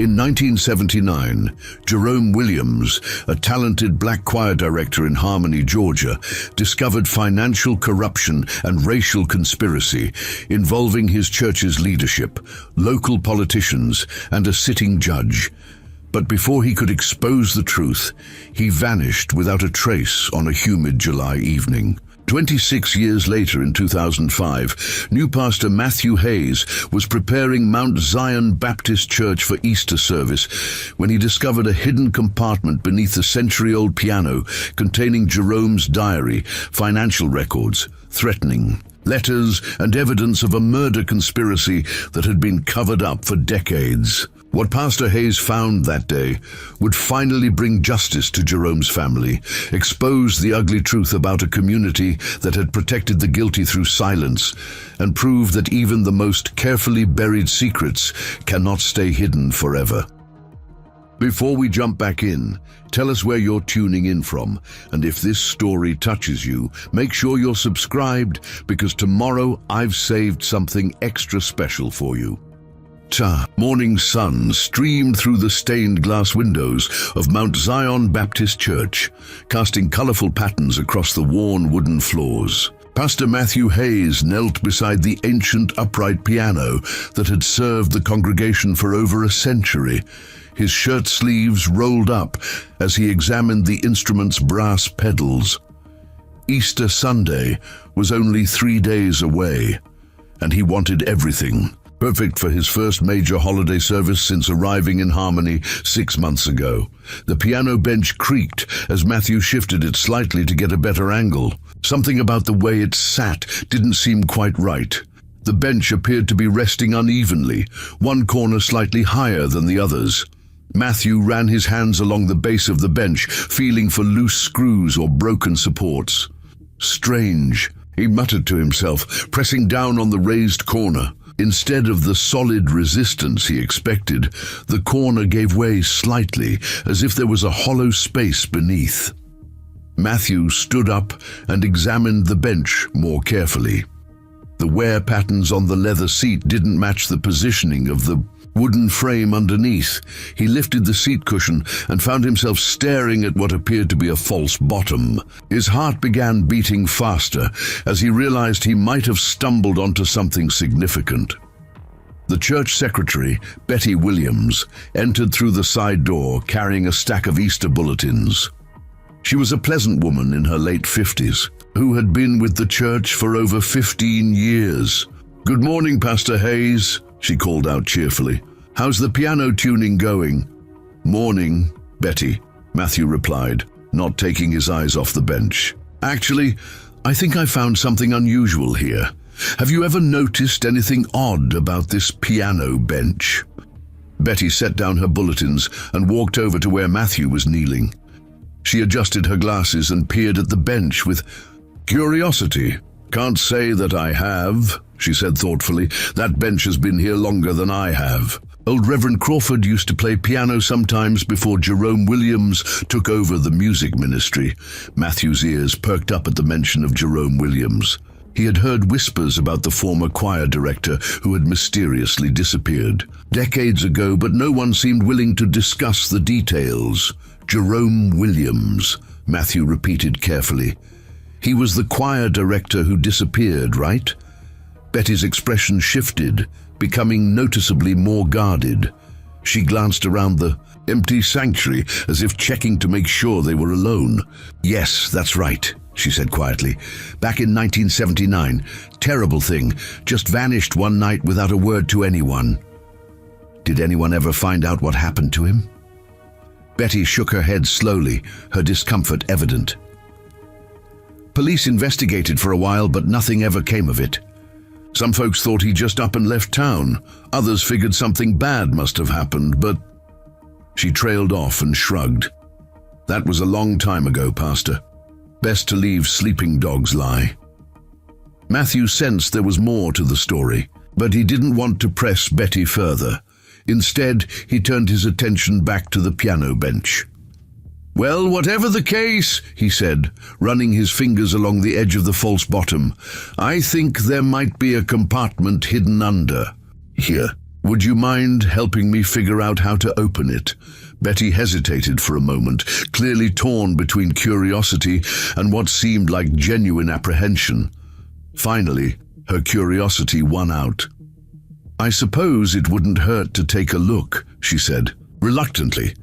In 1979, Jerome Williams, a talented black choir director in Harmony, Georgia, discovered financial corruption and racial conspiracy involving his church's leadership, local politicians, and a sitting judge. But before he could expose the truth, he vanished without a trace on a humid July evening. 26 years later, in 2005, new pastor Matthew Hayes was preparing Mount Zion Baptist Church for Easter service when he discovered a hidden compartment beneath the century-old piano containing Jerome's diary, financial records, threatening letters, and evidence of a murder conspiracy that had been covered up for decades. What Pastor Hayes found that day would finally bring justice to Jerome's family, expose the ugly truth about a community that had protected the guilty through silence, and prove that even the most carefully buried secrets cannot stay hidden forever. Before we jump back in, tell us where you're tuning in from, and if this story touches you, make sure you're subscribed, because tomorrow I've saved something extra special for you. Morning sun streamed through the stained glass windows of Mount Zion Baptist Church, casting colorful patterns across the worn wooden floors. Pastor Matthew Hayes knelt beside the ancient upright piano that had served the congregation for over a century, his shirt sleeves rolled up as he examined the instrument's brass pedals. Easter Sunday was only 3 days away, and he wanted everything. Perfect for his first major holiday service since arriving in Harmony 6 months ago. The piano bench creaked as Matthew shifted it slightly to get a better angle. Something about the way it sat didn't seem quite right. The bench appeared to be resting unevenly, one corner slightly higher than the others. Matthew ran his hands along the base of the bench, feeling for loose screws or broken supports. Strange, he muttered to himself, pressing down on the raised corner. Instead of the solid resistance he expected, the corner gave way slightly, as if there was a hollow space beneath. Matthew stood up and examined the bench more carefully. The wear patterns on the leather seat didn't match the positioning of the wooden frame underneath. He lifted the seat cushion and found himself staring at what appeared to be a false bottom. His heart began beating faster as he realized he might have stumbled onto something significant. The church secretary, Betty Williams, entered through the side door carrying a stack of Easter bulletins. She was a pleasant woman in her late 50s, who had been with the church for over 15 years. "Good morning, Pastor Hayes," she called out cheerfully. "How's the piano tuning going?" "Morning, Betty," Matthew replied, not taking his eyes off the bench. "Actually, I think I found something unusual here. Have you ever noticed anything odd about this piano bench?" Betty set down her bulletins and walked over to where Matthew was kneeling. She adjusted her glasses and peered at the bench with curiosity. "Can't say that I have," she said thoughtfully. "That bench has been here longer than I have. Old Reverend Crawford used to play piano sometimes before Jerome Williams took over the music ministry." Matthew's ears perked up at the mention of Jerome Williams. He had heard whispers about the former choir director who had mysteriously disappeared decades ago, but no one seemed willing to discuss the details. "Jerome Williams," Matthew repeated carefully. "He was the choir director who disappeared, right?" Betty's expression shifted, becoming noticeably more guarded. She glanced around the empty sanctuary as if checking to make sure they were alone. "Yes, that's right," she said quietly. "Back in 1979, terrible thing, just vanished one night without a word to anyone." "Did anyone ever find out what happened to him?" Betty shook her head slowly, her discomfort evident. "Police investigated for a while, but nothing ever came of it. Some folks thought he just up and left town. Others figured something bad must have happened, but—" She trailed off and shrugged. "That was a long time ago, Pastor. Best to leave sleeping dogs lie." Matthew sensed there was more to the story, but he didn't want to press Betty further. Instead, he turned his attention back to the piano bench. "Well, whatever the case," he said, running his fingers along the edge of the false bottom, "I think there might be a compartment hidden under here." Would you mind helping me figure out how to open it? Betty hesitated for a moment, clearly torn between curiosity and what seemed like genuine apprehension. Finally, her curiosity won out. "I suppose it wouldn't hurt to take a look," she said, reluctantly.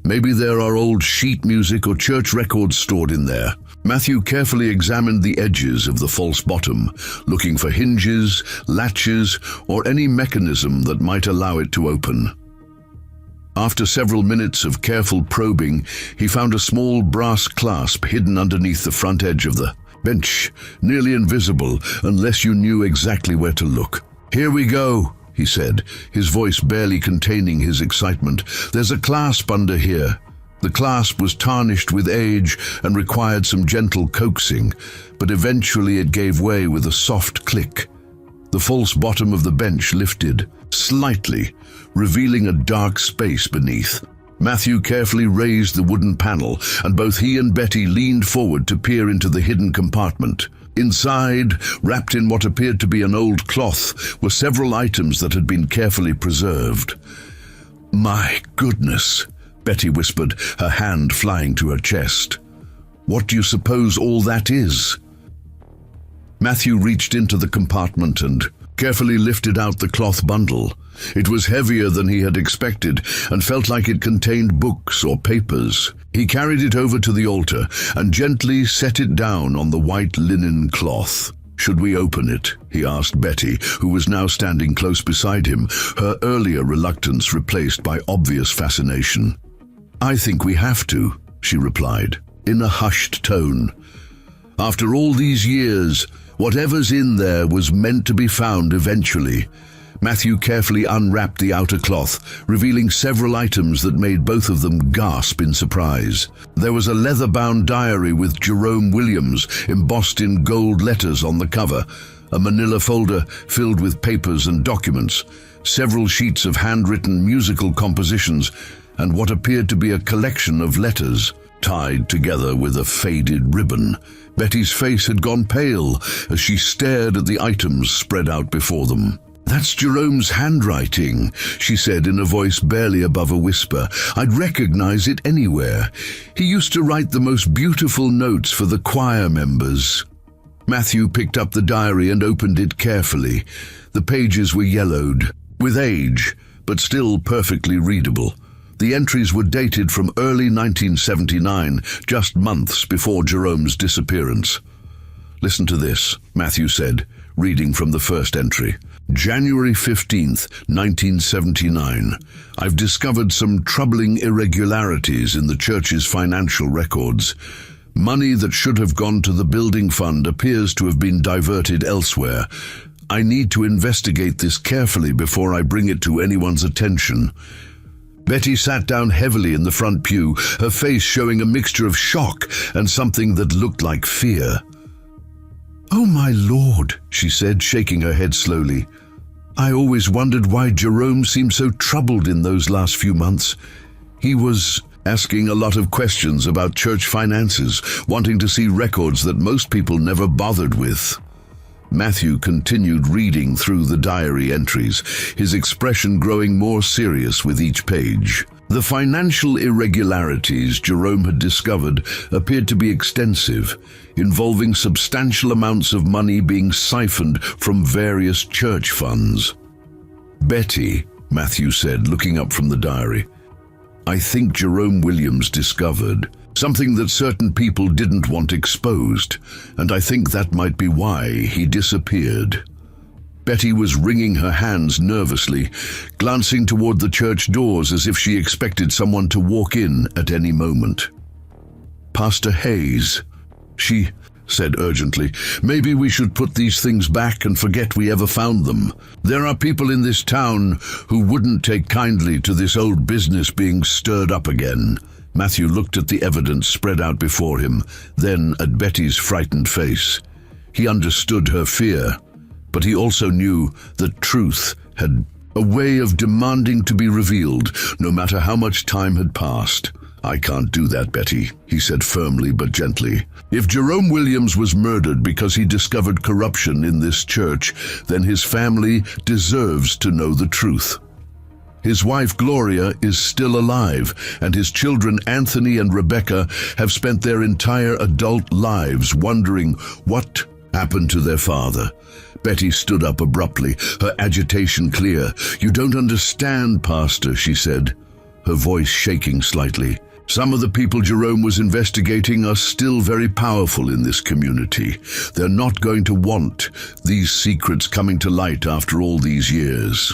"Maybe there are old sheet music or church records stored in there." Matthew carefully examined the edges of the false bottom, looking for hinges, latches, or any mechanism that might allow it to open. After several minutes of careful probing, he found a small brass clasp hidden underneath the front edge of the bench, nearly invisible unless you knew exactly where to look. "Here we go," he said, his voice barely containing his excitement. "There's a clasp under here." The clasp was tarnished with age and required some gentle coaxing, but eventually it gave way with a soft click. The false bottom of the bench lifted, slightly, revealing a dark space beneath. Matthew carefully raised the wooden panel, and both he and Betty leaned forward to peer into the hidden compartment. Inside, wrapped in what appeared to be an old cloth, were several items that had been carefully preserved. "My goodness," Betty whispered, her hand flying to her chest. "What do you suppose all that is?" Matthew reached into the compartment and carefully lifted out the cloth bundle. It was heavier than he had expected and felt like it contained books or papers. He carried it over to the altar and gently set it down on the white linen cloth. "Should we open it?" he asked Betty, who was now standing close beside him, her earlier reluctance replaced by obvious fascination. "I think we have to," she replied, in a hushed tone. "After all these years, whatever's in there was meant to be found eventually." Matthew carefully unwrapped the outer cloth, revealing several items that made both of them gasp in surprise. There was a leather-bound diary with Jerome Williams embossed in gold letters on the cover, a manila folder filled with papers and documents, several sheets of handwritten musical compositions, and what appeared to be a collection of letters, tied together with a faded ribbon. Betty's face had gone pale as she stared at the items spread out before them. "That's Jerome's handwriting," she said in a voice barely above a whisper. "I'd recognize it anywhere. He used to write the most beautiful notes for the choir members." Matthew picked up the diary and opened it carefully. The pages were yellowed, with age, but still perfectly readable. The entries were dated from early 1979, just months before Jerome's disappearance. "Listen to this," Matthew said, reading from the first entry. "January 15th, 1979. I've discovered some troubling irregularities in the church's financial records. Money that should have gone to the building fund appears to have been diverted elsewhere. I need to investigate this carefully before I bring it to anyone's attention." Betty sat down heavily in the front pew, her face showing a mixture of shock and something that looked like fear. "Oh my Lord," she said, shaking her head slowly. "I always wondered why Jerome seemed so troubled in those last few months. He was asking a lot of questions about church finances, wanting to see records that most people never bothered with." Matthew continued reading through the diary entries, his expression growing more serious with each page. The financial irregularities Jerome had discovered appeared to be extensive, involving substantial amounts of money being siphoned from various church funds. "Betty," Matthew said, looking up from the diary, "I think Jerome Williams discovered something that certain people didn't want exposed, and I think that might be why he disappeared." Betty was wringing her hands nervously, glancing toward the church doors as if she expected someone to walk in at any moment. "Pastor Hayes," she said urgently, "maybe we should put these things back and forget we ever found them. There are people in this town who wouldn't take kindly to this old business being stirred up again." Matthew looked at the evidence spread out before him, then at Betty's frightened face. He understood her fear, but he also knew that truth had a way of demanding to be revealed, no matter how much time had passed. "I can't do that, Betty," he said firmly but gently. "If Jerome Williams was murdered because he discovered corruption in this church, then his family deserves to know the truth." His wife Gloria is still alive, and his children Anthony and Rebecca have spent their entire adult lives wondering what happened to their father. Betty stood up abruptly, her agitation clear. "You don't understand, Pastor," she said, her voice shaking slightly. "Some of the people Jerome was investigating are still very powerful in this community. They're not going to want these secrets coming to light after all these years."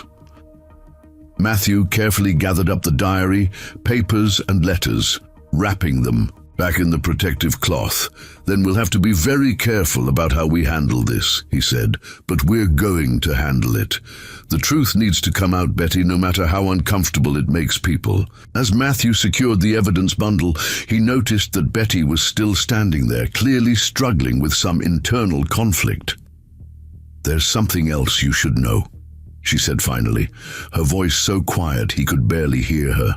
Matthew carefully gathered up the diary, papers and letters, wrapping them back in the protective cloth. "Then we'll have to be very careful about how we handle this," he said, "but we're going to handle it. The truth needs to come out, Betty, no matter how uncomfortable it makes people." As Matthew secured the evidence bundle, he noticed that Betty was still standing there, clearly struggling with some internal conflict. "There's something else you should know," she said finally, her voice so quiet he could barely hear her.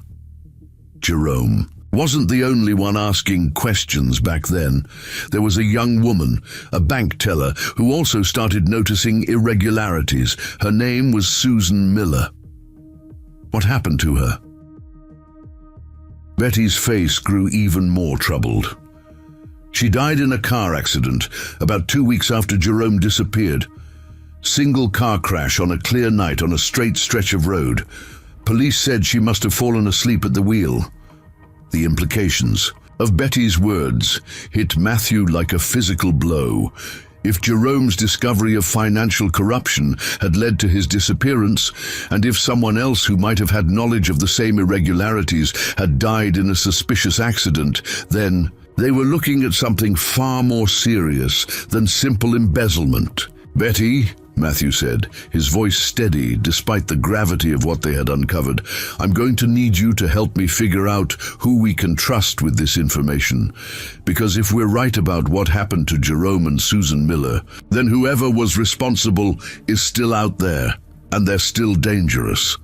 Jerome wasn't the only one asking questions back then. There was a young woman, a bank teller, who also started noticing irregularities. Her name was Susan Miller. What happened to her? Betty's face grew even more troubled. She died in a car accident about 2 weeks after Jerome disappeared. Single car crash on a clear night on a straight stretch of road. Police said she must have fallen asleep at the wheel. The implications of Betty's words hit Matthew like a physical blow. If Jerome's discovery of financial corruption had led to his disappearance, and if someone else who might have had knowledge of the same irregularities had died in a suspicious accident, then they were looking at something far more serious than simple embezzlement. "Betty," Matthew said, his voice steady despite the gravity of what they had uncovered, "I'm going to need you to help me figure out who we can trust with this information. Because if we're right about what happened to Jerome and Susan Miller, then whoever was responsible is still out there, and they're still dangerous."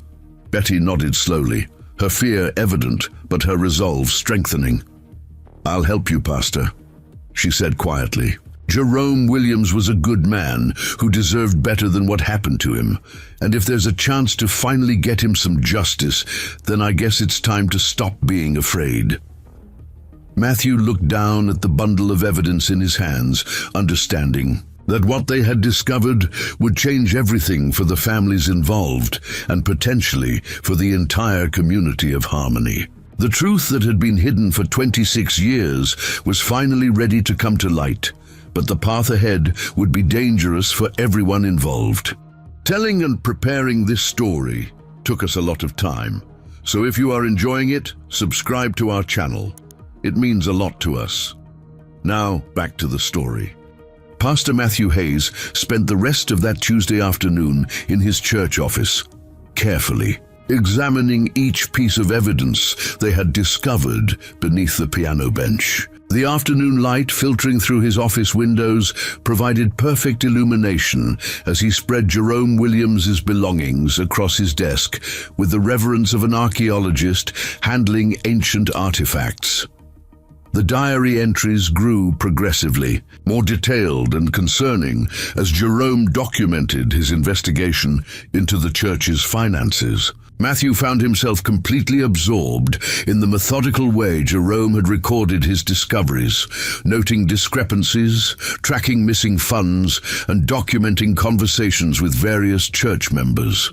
Betty nodded slowly, her fear evident, but her resolve strengthening. "I'll help you, Pastor," she said quietly. "Jerome Williams was a good man who deserved better than what happened to him. And if there's a chance to finally get him some justice, then I guess it's time to stop being afraid." Matthew looked down at the bundle of evidence in his hands, understanding that what they had discovered would change everything for the families involved and potentially for the entire community of Harmony. The truth that had been hidden for 26 years was finally ready to come to light. But the path ahead would be dangerous for everyone involved. Telling and preparing this story took us a lot of time. So if you are enjoying it, subscribe to our channel. It means a lot to us. Now, back to the story. Pastor Matthew Hayes spent the rest of that Tuesday afternoon in his church office, carefully examining each piece of evidence they had discovered beneath the piano bench. The afternoon light filtering through his office windows provided perfect illumination as he spread Jerome Williams's belongings across his desk with the reverence of an archaeologist handling ancient artifacts. The diary entries grew progressively, more detailed and concerning as Jerome documented his investigation into the church's finances. Matthew found himself completely absorbed in the methodical way Jerome had recorded his discoveries, noting discrepancies, tracking missing funds, and documenting conversations with various church members.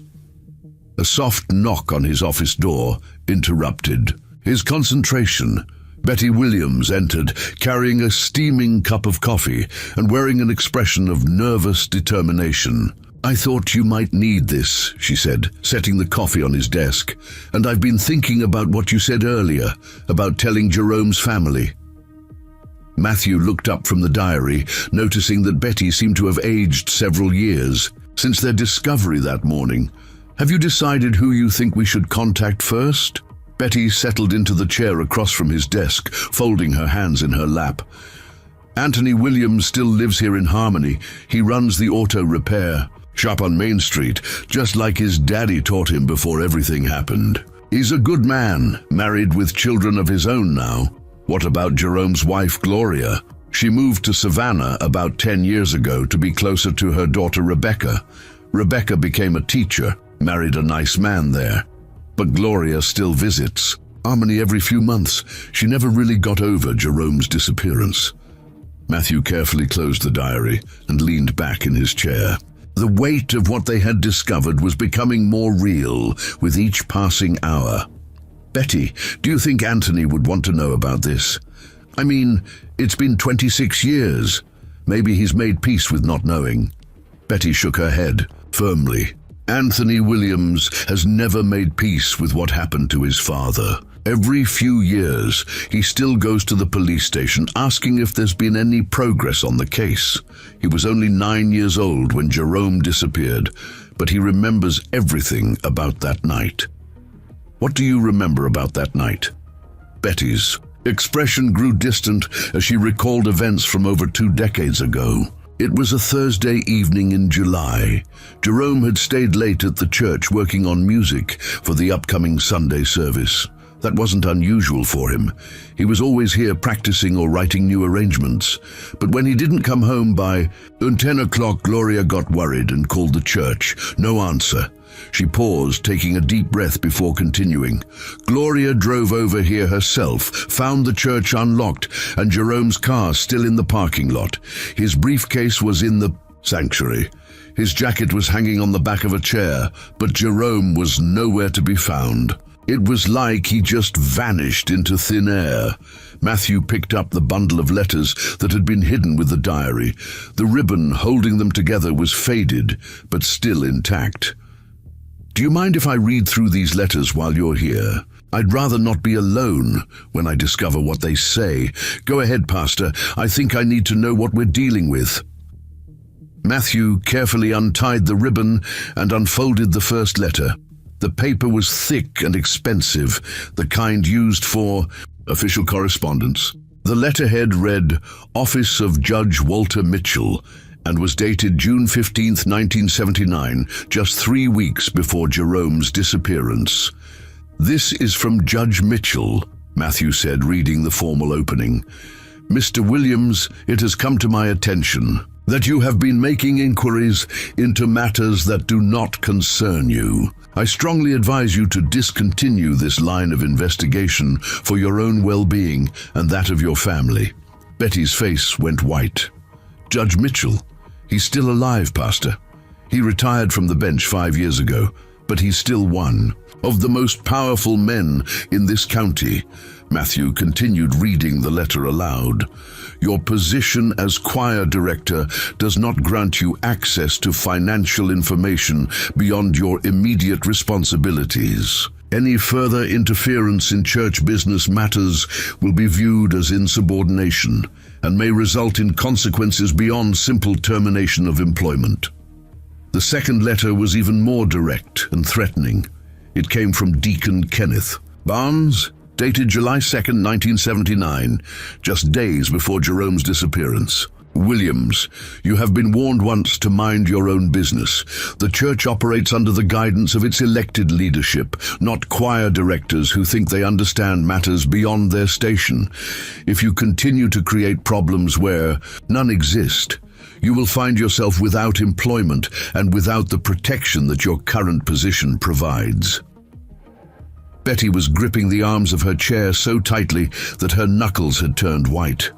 A soft knock on his office door interrupted his concentration. Betty Williams entered, carrying a steaming cup of coffee and wearing an expression of nervous determination. "I thought you might need this," she said, setting the coffee on his desk. "And I've been thinking about what you said earlier, about telling Jerome's family." Matthew looked up from the diary, noticing that Betty seemed to have aged several years since their discovery that morning. "Have you decided who you think we should contact first?" Betty settled into the chair across from his desk, folding her hands in her lap. "Anthony Williams still lives here in Harmony. He runs the auto repair shop on Main Street, just like his daddy taught him before everything happened. He's a good man, married with children of his own now." "What about Jerome's wife, Gloria?" "She moved to Savannah about 10 years ago to be closer to her daughter, Rebecca. Rebecca became a teacher, married a nice man there." But Gloria still visits Harmony every few months. She never really got over Jerome's disappearance. Matthew carefully closed the diary and leaned back in his chair. The weight of what they had discovered was becoming more real with each passing hour. Betty, do you think Anthony would want to know about this? I mean, it's been 26 years. Maybe he's made peace with not knowing. Betty shook her head, firmly. Anthony Williams has never made peace with what happened to his father. Every few years, he still goes to the police station asking if there's been any progress on the case. He was only 9 years old when Jerome disappeared, but he remembers everything about that night. What do you remember about that night? Betty's expression grew distant as she recalled events from over 2 decades ago. It was a Thursday evening in July. Jerome had stayed late at the church working on music for the upcoming Sunday service. That wasn't unusual for him. He was always here practicing or writing new arrangements. But when he didn't come home by 10 o'clock, Gloria got worried and called the church. No answer. She paused, taking a deep breath before continuing. Gloria drove over here herself, found the church unlocked, and Jerome's car still in the parking lot. His briefcase was in the sanctuary. His jacket was hanging on the back of a chair, but Jerome was nowhere to be found. It was like he just vanished into thin air. Matthew picked up the bundle of letters that had been hidden with the diary. The ribbon holding them together was faded, but still intact. Do you mind if I read through these letters while you're here? I'd rather not be alone when I discover what they say. Go ahead, Pastor. I think I need to know what we're dealing with. Matthew carefully untied the ribbon and unfolded the first letter. The paper was thick and expensive, the kind used for official correspondence. The letterhead read, Office of Judge Walter Mitchell, and was dated June 15, 1979, just 3 weeks before Jerome's disappearance. This is from Judge Mitchell, Matthew said, reading the formal opening. Mr. Williams, it has come to my attention that you have been making inquiries into matters that do not concern you. I strongly advise you to discontinue this line of investigation for your own well-being and that of your family. Betty's face went white. Judge Mitchell, he's still alive, Pastor. He retired from the bench 5 years ago, but he's still one of the most powerful men in this county. Matthew continued reading the letter aloud. Your position as choir director does not grant you access to financial information beyond your immediate responsibilities. Any further interference in church business matters will be viewed as insubordination and may result in consequences beyond simple termination of employment. The second letter was even more direct and threatening. It came from Deacon Kenneth Barnes, dated July 2nd, 1979, just days before Jerome's disappearance. Williams, you have been warned once to mind your own business. The church operates under the guidance of its elected leadership, not choir directors who think they understand matters beyond their station. If you continue to create problems where none exist, you will find yourself without employment and without the protection that your current position provides. Betty was gripping the arms of her chair so tightly that her knuckles had turned white.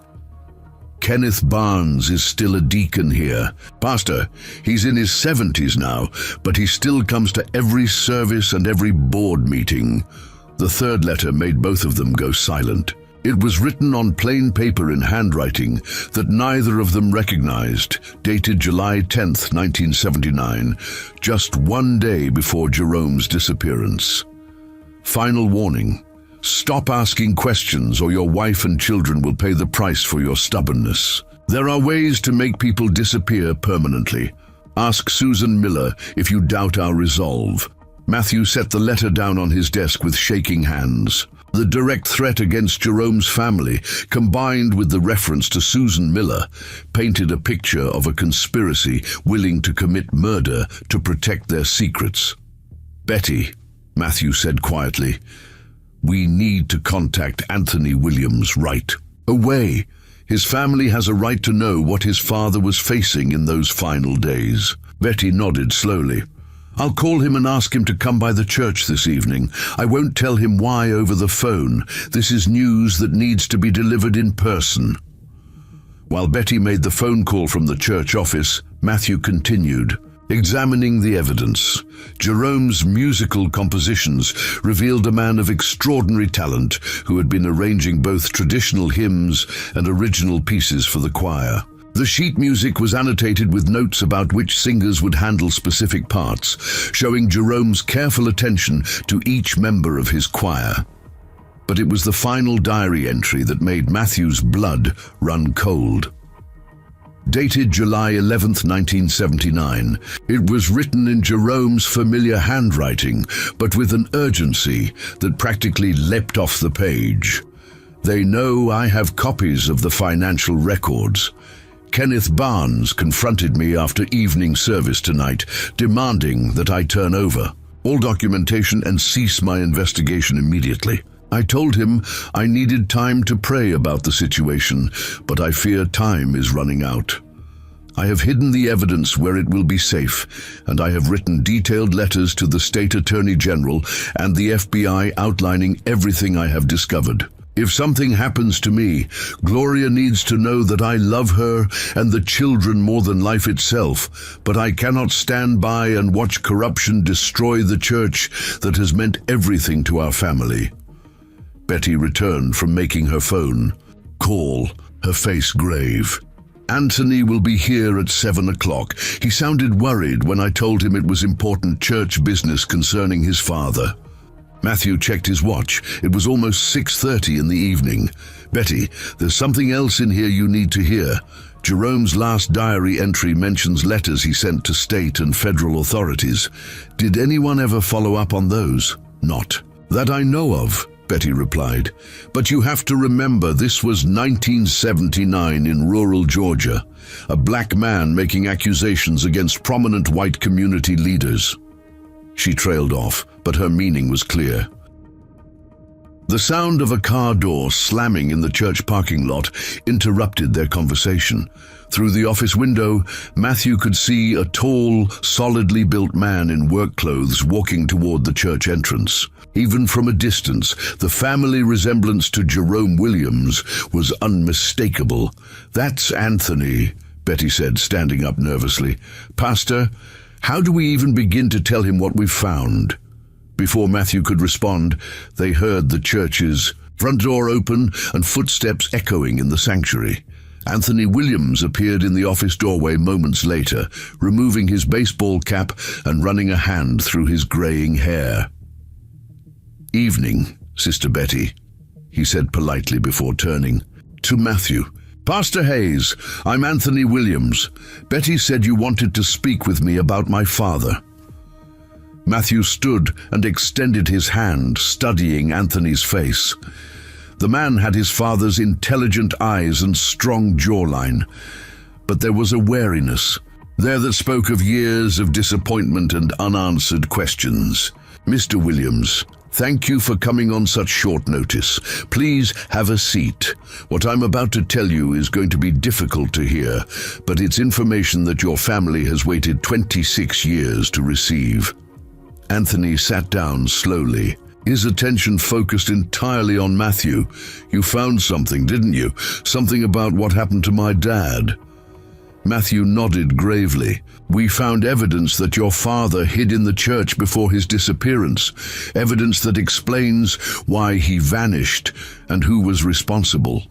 Kenneth Barnes is still a deacon here. Pastor, he's in his 70s now, but he still comes to every service and every board meeting. The third letter made both of them go silent. It was written on plain paper in handwriting that neither of them recognized, dated July 10th, 1979, just 1 day before Jerome's disappearance. Final warning. Stop asking questions or your wife and children will pay the price for your stubbornness. There are ways to make people disappear permanently. Ask Susan Miller if you doubt our resolve. Matthew set the letter down on his desk with shaking hands. The direct threat against Jerome's family, combined with the reference to Susan Miller, painted a picture of a conspiracy willing to commit murder to protect their secrets. Betty, Matthew said quietly, we need to contact Anthony Williams right away. His family has a right to know what his father was facing in those final days. Betty nodded slowly. I'll call him and ask him to come by the church this evening. I won't tell him why over the phone. This is news that needs to be delivered in person." While Betty made the phone call from the church office, Matthew continued. Examining the evidence, Jerome's musical compositions revealed a man of extraordinary talent who had been arranging both traditional hymns and original pieces for the choir. The sheet music was annotated with notes about which singers would handle specific parts, showing Jerome's careful attention to each member of his choir. But it was the final diary entry that made Matthew's blood run cold. Dated July 11, 1979, it was written in Jerome's familiar handwriting, but with an urgency that practically leapt off the page. "They know I have copies of the financial records. Kenneth Barnes confronted me after evening service tonight, demanding that I turn over all documentation and cease my investigation immediately. I told him I needed time to pray about the situation, but I fear time is running out. I have hidden the evidence where it will be safe, and I have written detailed letters to the State Attorney General and the FBI outlining everything I have discovered. If something happens to me, Gloria needs to know that I love her and the children more than life itself, but I cannot stand by and watch corruption destroy the church that has meant everything to our family." Betty returned from making her phone call, her face grave. "Anthony will be here at 7 o'clock. He sounded worried when I told him it was important church business concerning his father." Matthew checked his watch. It was almost 6:30 in the evening. "Betty, there's something else in here you need to hear. Jerome's last diary entry mentions letters he sent to state and federal authorities. Did anyone ever follow up on those?" "Not that I know of," Betty replied. "But you have to remember this was 1979 in rural Georgia. A black man making accusations against prominent white community leaders." She trailed off, but her meaning was clear. The sound of a car door slamming in the church parking lot interrupted their conversation. Through the office window, Matthew could see a tall, solidly built man in work clothes walking toward the church entrance. Even from a distance, the family resemblance to Jerome Williams was unmistakable. "That's Anthony," Betty said, standing up nervously. "Pastor, how do we even begin to tell him what we've found?" Before Matthew could respond, they heard the church's front door open and footsteps echoing in the sanctuary. Anthony Williams appeared in the office doorway moments later, removing his baseball cap and running a hand through his graying hair. "Evening, Sister Betty," he said politely before turning to Matthew. "Pastor Hayes, I'm Anthony Williams. Betty said you wanted to speak with me about my father." Matthew stood and extended his hand, studying Anthony's face. The man had his father's intelligent eyes and strong jawline, but there was a wariness there that spoke of years of disappointment and unanswered questions. "Mr. Williams, thank you for coming on such short notice. Please have a seat. What I'm about to tell you is going to be difficult to hear, but it's information that your family has waited 26 years to receive." Anthony sat down slowly, his attention focused entirely on Matthew. "You found something, didn't you? Something about what happened to my dad?" Matthew nodded gravely. "We found evidence that your father hid in the church before his disappearance, evidence that explains why he vanished and who was responsible."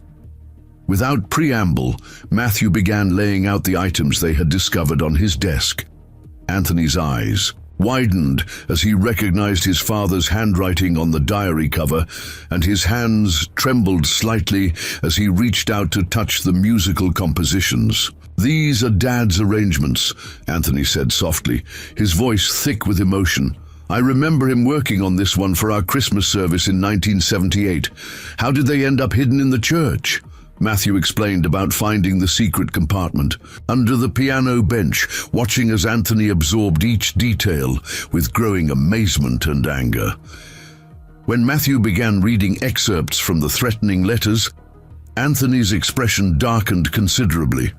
Without preamble, Matthew began laying out the items they had discovered on his desk. Anthony's eyes widened as he recognized his father's handwriting on the diary cover, and his hands trembled slightly as he reached out to touch the musical compositions. "These are Dad's arrangements," Anthony said softly, his voice thick with emotion. "I remember him working on this one for our Christmas service in 1978. How did they end up hidden in the church?" Matthew explained about finding the secret compartment under the piano bench, watching as Anthony absorbed each detail with growing amazement and anger. When Matthew began reading excerpts from the threatening letters, Anthony's expression darkened considerably.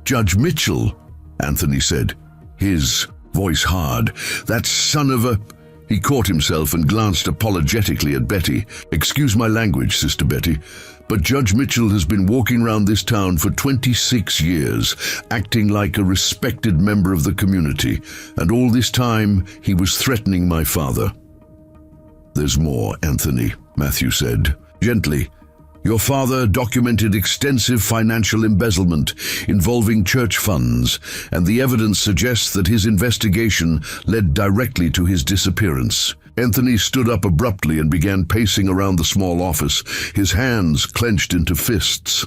"Judge Mitchell," Anthony said, his voice hard. "That son of a—" He caught himself and glanced apologetically at Betty. "Excuse my language, Sister Betty, but Judge Mitchell has been walking around this town for 26 years, acting like a respected member of the community, and all this time he was threatening my father." "There's more, Anthony," Matthew said, gently. "Your father documented extensive financial embezzlement involving church funds, and the evidence suggests that his investigation led directly to his disappearance." Anthony stood up abruptly and began pacing around the small office, his hands clenched into fists.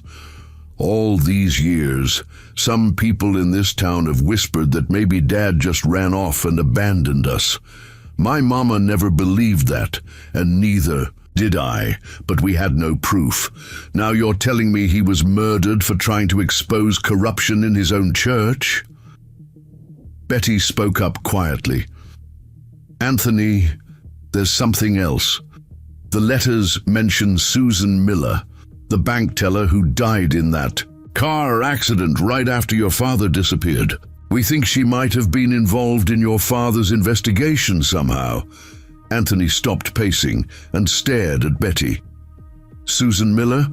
"All these years, some people in this town have whispered that maybe Dad just ran off and abandoned us. My mama never believed that, and neither did I, but we had no proof. Now you're telling me he was murdered for trying to expose corruption in his own church?" Betty spoke up quietly. "Anthony, there's something else. The letters mention Susan Miller, the bank teller who died in that car accident right after your father disappeared. We think she might have been involved in your father's investigation somehow." Anthony stopped pacing and stared at Betty. "Susan Miller?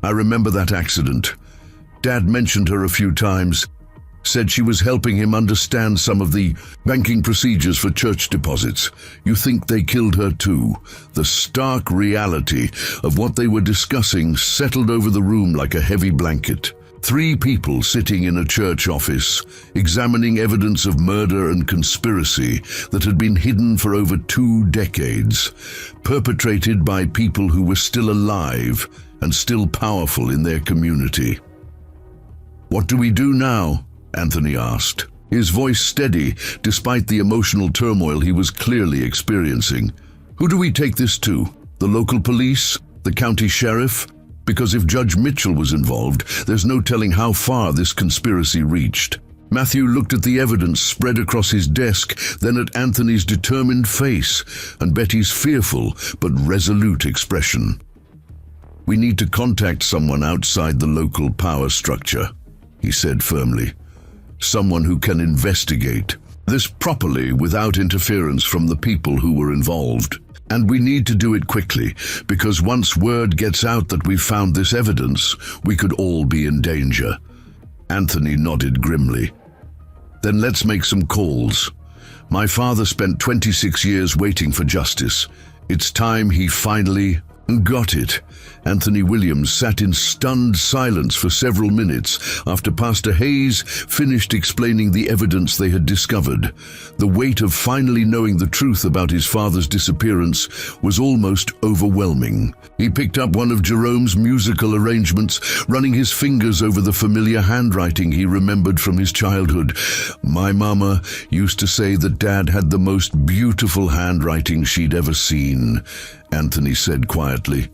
I remember that accident. Dad mentioned her a few times, said she was helping him understand some of the banking procedures for church deposits. You think they killed her too?" The stark reality of what they were discussing settled over the room like a heavy blanket. 3 people sitting in a church office, examining evidence of murder and conspiracy that had been hidden for over 2 decades, perpetrated by people who were still alive and still powerful in their community. "What do we do now?" Anthony asked, his voice steady despite the emotional turmoil he was clearly experiencing. "Who do we take this to? The local police? The county sheriff? Because if Judge Mitchell was involved, there's no telling how far this conspiracy reached." Matthew looked at the evidence spread across his desk, then at Anthony's determined face and Betty's fearful but resolute expression. "We need to contact someone outside the local power structure," he said firmly. "Someone who can investigate this properly without interference from the people who were involved. And we need to do it quickly, because once word gets out that we've found this evidence, we could all be in danger." Anthony nodded grimly. "Then let's make some calls. My father spent 26 years waiting for justice. It's time he finally got it." Anthony Williams sat in stunned silence for several minutes after Pastor Hayes finished explaining the evidence they had discovered. The weight of finally knowing the truth about his father's disappearance was almost overwhelming. He picked up one of Jerome's musical arrangements, running his fingers over the familiar handwriting he remembered from his childhood. "My mama used to say that Dad had the most beautiful handwriting she'd ever seen," Anthony said quietly.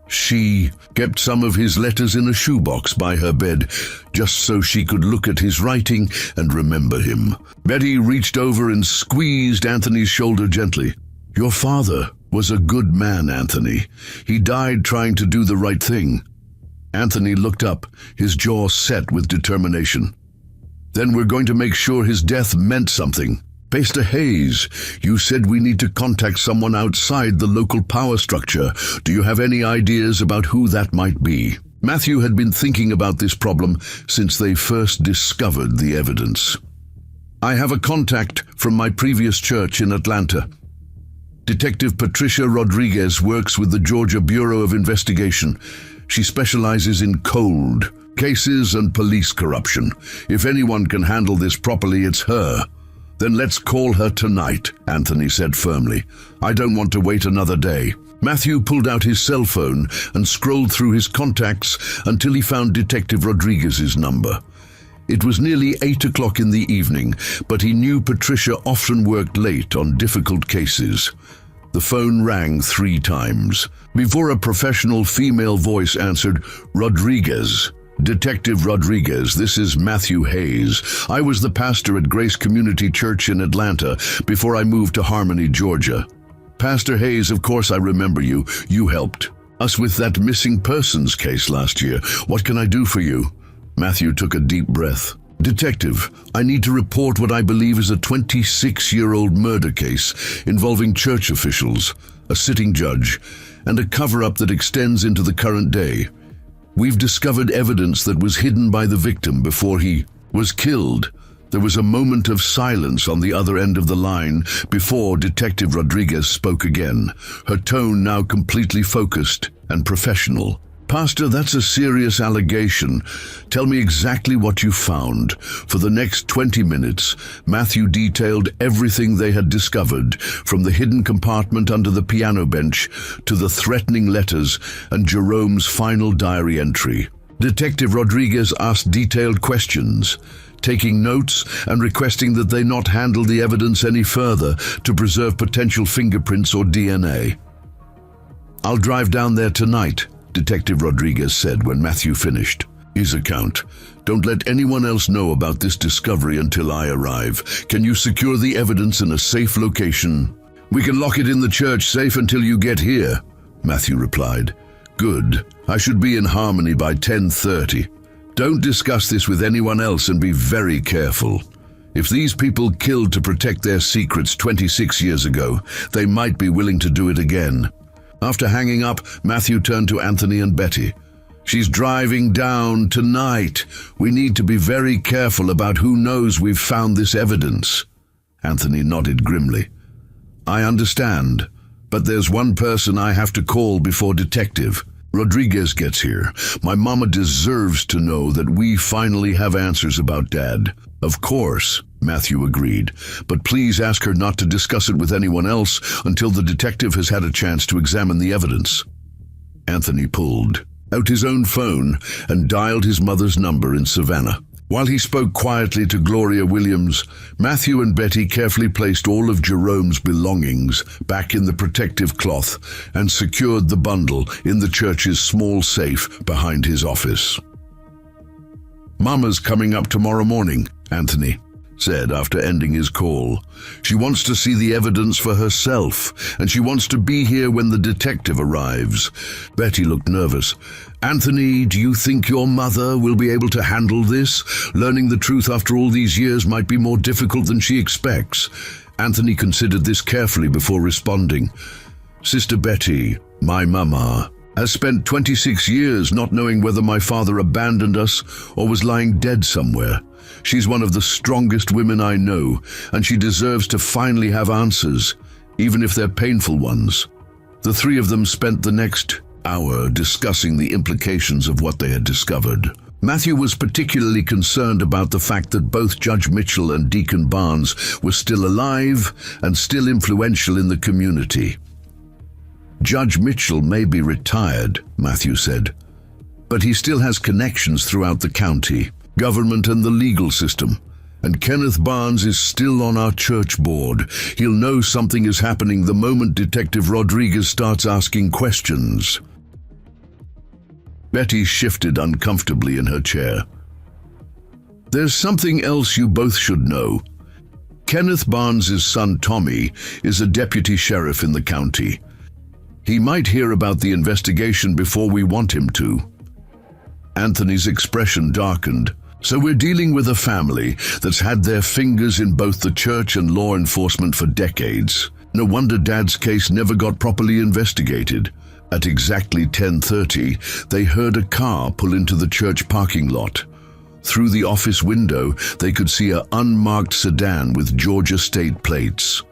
"She kept some of his letters in a shoebox by her bed, just so she could look at his writing and remember him." Betty reached over and squeezed Anthony's shoulder gently. "Your father was a good man, Anthony. He died trying to do the right thing." Anthony looked up, his jaw set with determination. "Then we're going to make sure his death meant something. Pastor Hayes, you said we need to contact someone outside the local power structure. Do you have any ideas about who that might be?" Matthew had been thinking about this problem since they first discovered the evidence. "I have a contact from my previous church in Atlanta. Detective Patricia Rodriguez works with the Georgia Bureau of Investigation. She specializes in cold cases and police corruption. If anyone can handle this properly, it's her." "Then let's call her tonight," Anthony said firmly. "I don't want to wait another day." Matthew pulled out his cell phone and scrolled through his contacts until he found Detective Rodriguez's number. It was nearly 8 o'clock in the evening, but he knew Patricia often worked late on difficult cases. The phone rang 3 times. Before a professional female voice answered, "Rodriguez. Detective Rodriguez, this is Matthew Hayes. I was the pastor at Grace Community Church in Atlanta before I moved to Harmony, Georgia." "Pastor Hayes, of course I remember you. You helped us with that missing persons case last year. What can I do for you?" Matthew took a deep breath. Detective, I need to report what I believe is a 26-year-old murder case involving church officials, a sitting judge, and a cover-up that extends into the current day. We've discovered evidence that was hidden by the victim before he was killed. There was a moment of silence on the other end of the line before Detective Rodriguez spoke again, her tone now completely focused and professional. Pastor, that's a serious allegation. Tell me exactly what you found. For the next 20 minutes, Matthew detailed everything they had discovered, from the hidden compartment under the piano bench to the threatening letters and Jerome's final diary entry. Detective Rodriguez asked detailed questions, taking notes and requesting that they not handle the evidence any further to preserve potential fingerprints or DNA. I'll drive down there tonight, Detective Rodriguez said when Matthew finished his account. Don't let anyone else know about this discovery until I arrive. Can you secure the evidence in a safe location? We can lock it in the church safe until you get here, Matthew replied. Good. I should be in Harmony by 10:30. Don't discuss this with anyone else and be very careful. If these people killed to protect their secrets 26 years ago, they might be willing to do it again. After hanging up, Matthew turned to Anthony and Betty. She's driving down tonight. We need to be very careful about who knows we've found this evidence. Anthony nodded grimly. I understand, but there's one person I have to call before Detective Rodriguez gets here. My mama deserves to know that we finally have answers about Dad. Of course, Matthew agreed, but please ask her not to discuss it with anyone else until the detective has had a chance to examine the evidence. Anthony pulled out his own phone and dialed his mother's number in Savannah. While he spoke quietly to Gloria Williams, Matthew and Betty carefully placed all of Jerome's belongings back in the protective cloth and secured the bundle in the church's small safe behind his office. Mama's coming up tomorrow morning, Anthony said after ending his call. She wants to see the evidence for herself, and she wants to be here when the detective arrives. Betty looked nervous. Anthony, do you think your mother will be able to handle this? Learning the truth after all these years might be more difficult than she expects. Anthony considered this carefully before responding. Sister Betty, my mama, has spent 26 years not knowing whether my father abandoned us or was lying dead somewhere. She's one of the strongest women I know, and she deserves to finally have answers, even if they're painful ones. The three of them spent the next hour discussing the implications of what they had discovered. Matthew was particularly concerned about the fact that both Judge Mitchell and Deacon Barnes were still alive and still influential in the community. Judge Mitchell may be retired, Matthew said, but he still has connections throughout the county, government and the legal system. And Kenneth Barnes is still on our church board. He'll know something is happening the moment Detective Rodriguez starts asking questions. Betty shifted uncomfortably in her chair. There's something else you both should know. Kenneth Barnes' son Tommy is a deputy sheriff in the county. He might hear about the investigation before we want him to. Anthony's expression darkened. So we're dealing with a family that's had their fingers in both the church and law enforcement for decades. No wonder Dad's case never got properly investigated. At exactly 10:30, they heard a car pull into the church parking lot. Through the office window, they could see an unmarked sedan with Georgia state plates.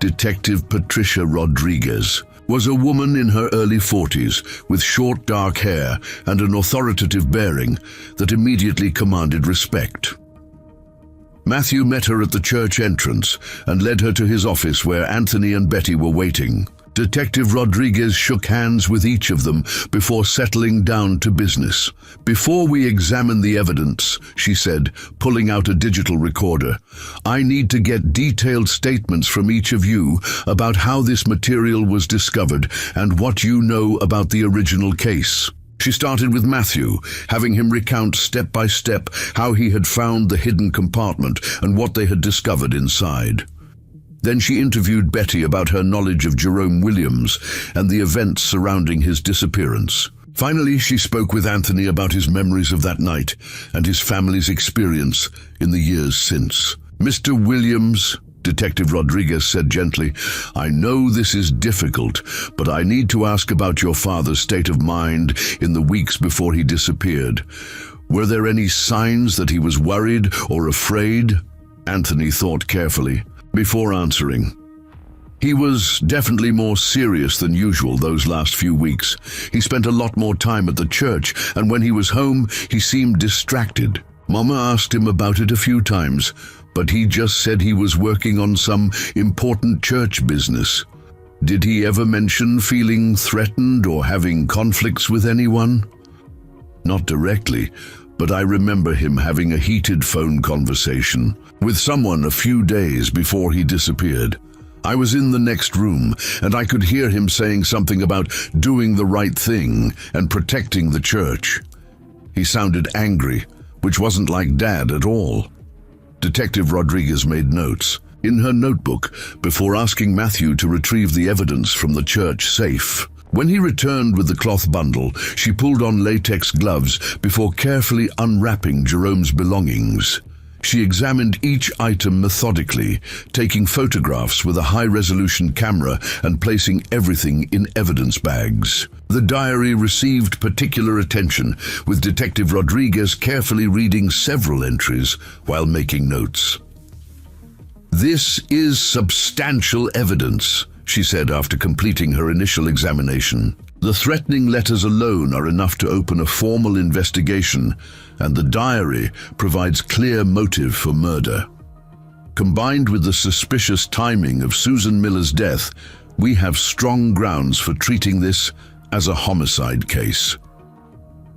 Detective Patricia Rodriguez was a woman in her early 40s with short dark hair and an authoritative bearing that immediately commanded respect. Matthew met her at the church entrance and led her to his office where Anthony and Betty were waiting. Detective Rodriguez shook hands with each of them before settling down to business. Before we examine the evidence, she said, pulling out a digital recorder, I need to get detailed statements from each of you about how this material was discovered and what you know about the original case. She started with Matthew, having him recount step by step how he had found the hidden compartment and what they had discovered inside. Then she interviewed Betty about her knowledge of Jerome Williams and the events surrounding his disappearance. Finally, she spoke with Anthony about his memories of that night and his family's experience in the years since. "Mr. Williams," Detective Rodriguez said gently, "I know this is difficult, but I need to ask about your father's state of mind in the weeks before he disappeared. Were there any signs that he was worried or afraid?" Anthony thought carefully before answering. "He was definitely more serious than usual those last few weeks. He spent a lot more time at the church, and when he was home, he seemed distracted. Mama asked him about it a few times, but he just said he was working on some important church business." "Did he ever mention feeling threatened or having conflicts with anyone?" "Not directly, but I remember him having a heated phone conversation with someone a few days before he disappeared. I was in the next room, and I could hear him saying something about doing the right thing and protecting the church. He sounded angry, which wasn't like Dad at all." Detective Rodriguez made notes in her notebook before asking Matthew to retrieve the evidence from the church safe. When he returned with the cloth bundle, she pulled on latex gloves before carefully unwrapping Jerome's belongings. She examined each item methodically, taking photographs with a high-resolution camera and placing everything in evidence bags. The diary received particular attention, with Detective Rodriguez carefully reading several entries while making notes. "This is substantial evidence," she said after completing her initial examination. "The threatening letters alone are enough to open a formal investigation, and the diary provides clear motive for murder. Combined with the suspicious timing of Susan Miller's death, we have strong grounds for treating this as a homicide case."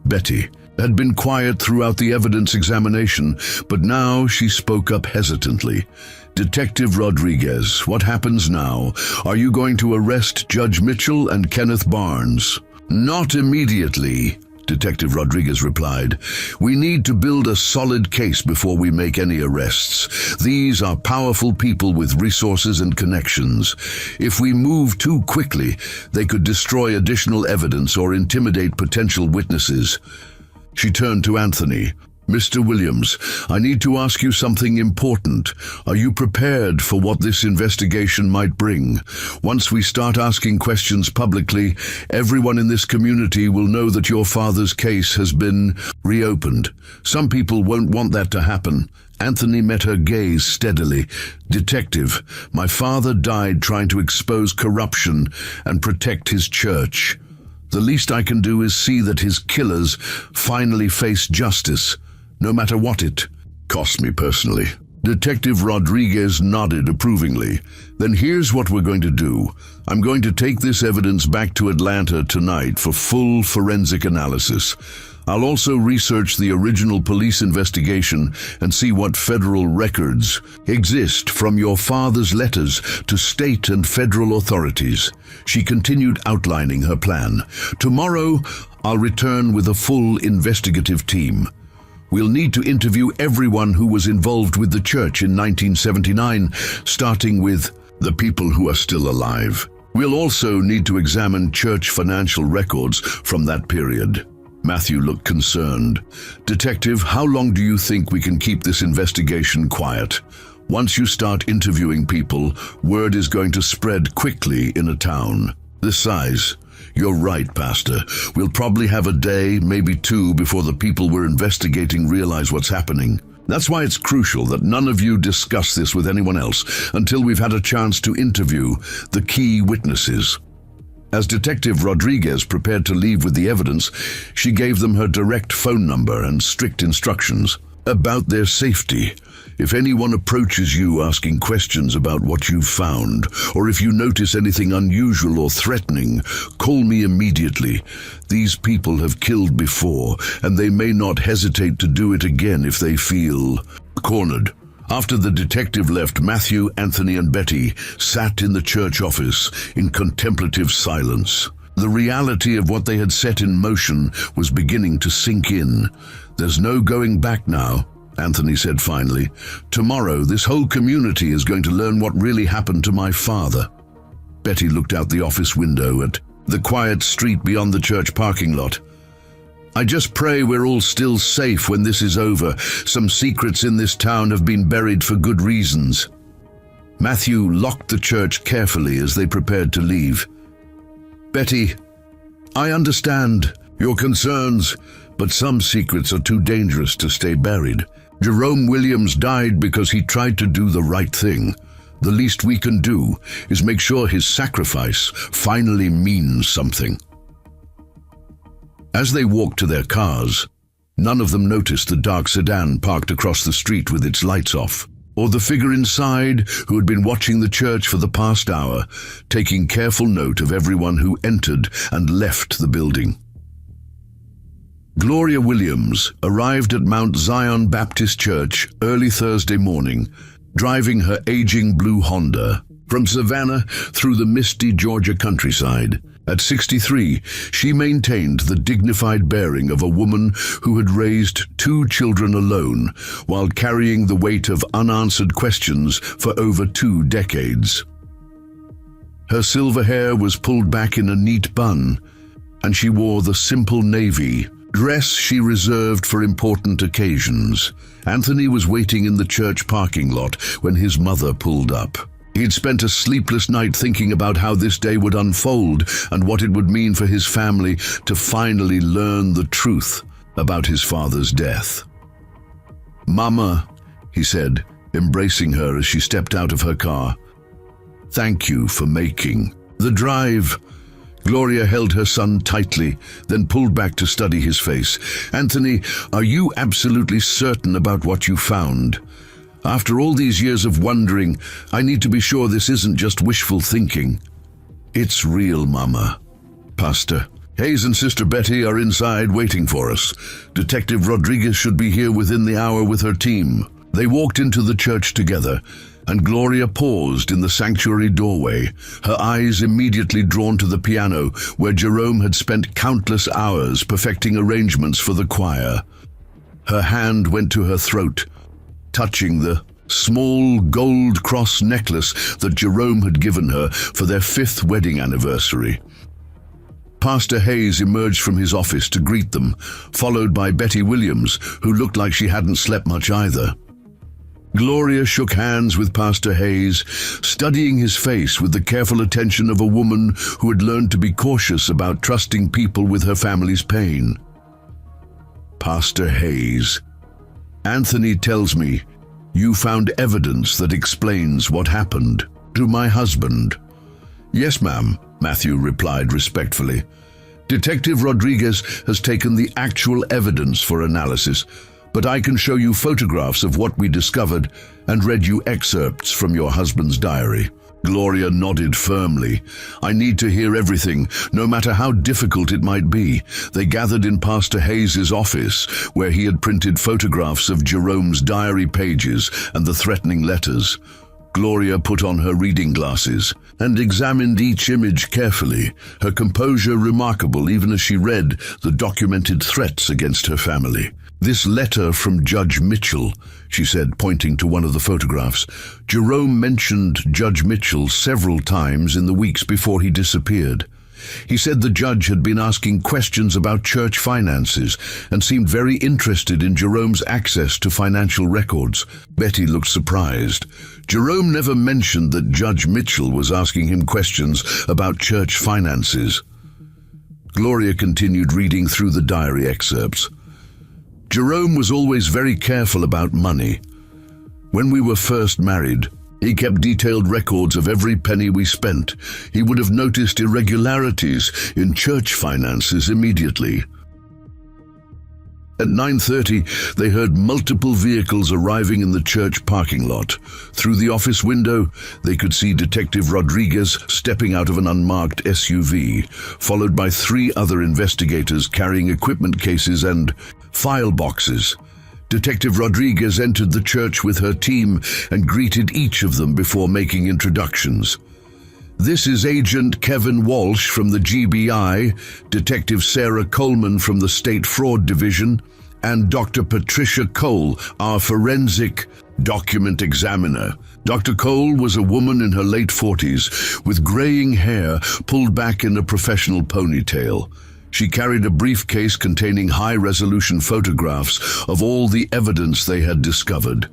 Betty had been quiet throughout the evidence examination, but now she spoke up hesitantly. "Detective Rodriguez, what happens now? Are you going to arrest Judge Mitchell and Kenneth Barnes?" "Not immediately," Detective Rodriguez replied. "We need to build a solid case before we make any arrests. These are powerful people with resources and connections. If we move too quickly, they could destroy additional evidence or intimidate potential witnesses." She turned to Anthony. "Mr. Williams, I need to ask you something important. Are you prepared for what this investigation might bring? Once we start asking questions publicly, everyone in this community will know that your father's case has been reopened. Some people won't want that to happen." Anthony met her gaze steadily. "Detective, my father died trying to expose corruption and protect his church. The least I can do is see that his killers finally face justice, no matter what it costs me personally." Detective Rodriguez nodded approvingly. "Then here's what we're going to do. I'm going to take this evidence back to Atlanta tonight for full forensic analysis. I'll also research the original police investigation and see what federal records exist from your father's letters to state and federal authorities." She continued outlining her plan. "Tomorrow, I'll return with a full investigative team. We'll need to interview everyone who was involved with the church in 1979, starting with the people who are still alive. We'll also need to examine church financial records from that period." Matthew looked concerned. "Detective, how long do you think we can keep this investigation quiet? Once you start interviewing people, word is going to spread quickly in a town this size." "You're right, Pastor. We'll probably have a day, maybe two, before the people we're investigating realize what's happening. That's why it's crucial that none of you discuss this with anyone else until we've had a chance to interview the key witnesses." As Detective Rodriguez prepared to leave with the evidence, she gave them her direct phone number and strict instructions about their safety. "If anyone approaches you asking questions about what you've found, or if you notice anything unusual or threatening, call me immediately. These people have killed before, and they may not hesitate to do it again if they feel cornered." After the detective left, Matthew, Anthony, and Betty sat in the church office in contemplative silence. The reality of what they had set in motion was beginning to sink in. "There's no going back now," Anthony said finally. "Tomorrow, this whole community is going to learn what really happened to my father." Betty looked out the office window at the quiet street beyond the church parking lot. I just pray we're all still safe when this is over. Some secrets in this town have been buried for good reasons." Matthew locked the church carefully as they prepared to leave. "Betty, I understand your concerns, but some secrets are too dangerous to stay buried. Jerome Williams died because he tried to do the right thing. The least we can do is make sure his sacrifice finally means something." As they walked to their cars, none of them noticed the dark sedan parked across the street with its lights off, or the figure inside who had been watching the church for the past hour, taking careful note of everyone who entered and left the building. Gloria Williams arrived at Mount Zion Baptist Church early Thursday morning, driving her aging blue Honda from Savannah through the misty Georgia countryside. At 63, she maintained the dignified bearing of a woman who had raised 2 children alone while carrying the weight of unanswered questions for over 2 decades. Her silver hair was pulled back in a neat bun, and she wore the simple navy dress she reserved for important occasions. Anthony was waiting in the church parking lot when his mother pulled up. He'd spent a sleepless night thinking about how this day would unfold and what it would mean for his family to finally learn the truth about his father's death. "Mama," he said, embracing her as she stepped out of her car. "Thank you for making the drive." Gloria held her son tightly, then pulled back to study his face. "Anthony, are you absolutely certain about what you found? After all these years of wondering, I need to be sure this isn't just wishful thinking." "It's real, Mama." "Pastor Hayes and Sister Betty are inside waiting for us. Detective Rodriguez should be here within the hour with her team." They walked into the church together, and Gloria paused in the sanctuary doorway, her eyes immediately drawn to the piano where Jerome had spent countless hours perfecting arrangements for the choir. Her hand went to her throat, touching the small gold cross necklace that Jerome had given her for their 5th wedding anniversary. Pastor Hayes emerged from his office to greet them, followed by Betty Williams, who looked like she hadn't slept much either. Gloria shook hands with Pastor Hayes, studying his face with the careful attention of a woman who had learned to be cautious about trusting people with her family's pain. "Pastor Hayes, Anthony tells me you found evidence that explains what happened to my husband." "Yes, ma'am," Matthew replied respectfully. "Detective Rodriguez has taken the actual evidence for analysis, but I can show you photographs of what we discovered and read you excerpts from your husband's diary." Gloria nodded firmly. "I need to hear everything, no matter how difficult it might be." They gathered in Pastor Hayes's office, where he had printed photographs of Jerome's diary pages and the threatening letters. Gloria put on her reading glasses and examined each image carefully, her composure remarkable even as she read the documented threats against her family. "This letter from Judge Mitchell," she said, pointing to one of the photographs. Jerome mentioned Judge Mitchell several times in the weeks before he disappeared. He said the judge had been asking questions about church finances and seemed very interested in Jerome's access to financial records. Betty looked surprised. Jerome never mentioned that Judge Mitchell was asking him questions about church finances. Gloria continued reading through the diary excerpts. "Jerome was always very careful about money. When we were first married, he kept detailed records of every penny we spent. He would have noticed irregularities in church finances immediately." At 9:30, they heard multiple vehicles arriving in the church parking lot. Through the office window, they could see Detective Rodriguez stepping out of an unmarked SUV, followed by 3 other investigators carrying equipment cases and file boxes. Detective Rodriguez entered the church with her team and greeted each of them before making introductions. "This is Agent Kevin Walsh from the GBI, Detective Sarah Coleman from the State Fraud Division, and Dr. Patricia Cole, our forensic document examiner." Dr. Cole was a woman in her late 40s with graying hair pulled back in a professional ponytail. She carried a briefcase containing high-resolution photographs of all the evidence they had discovered.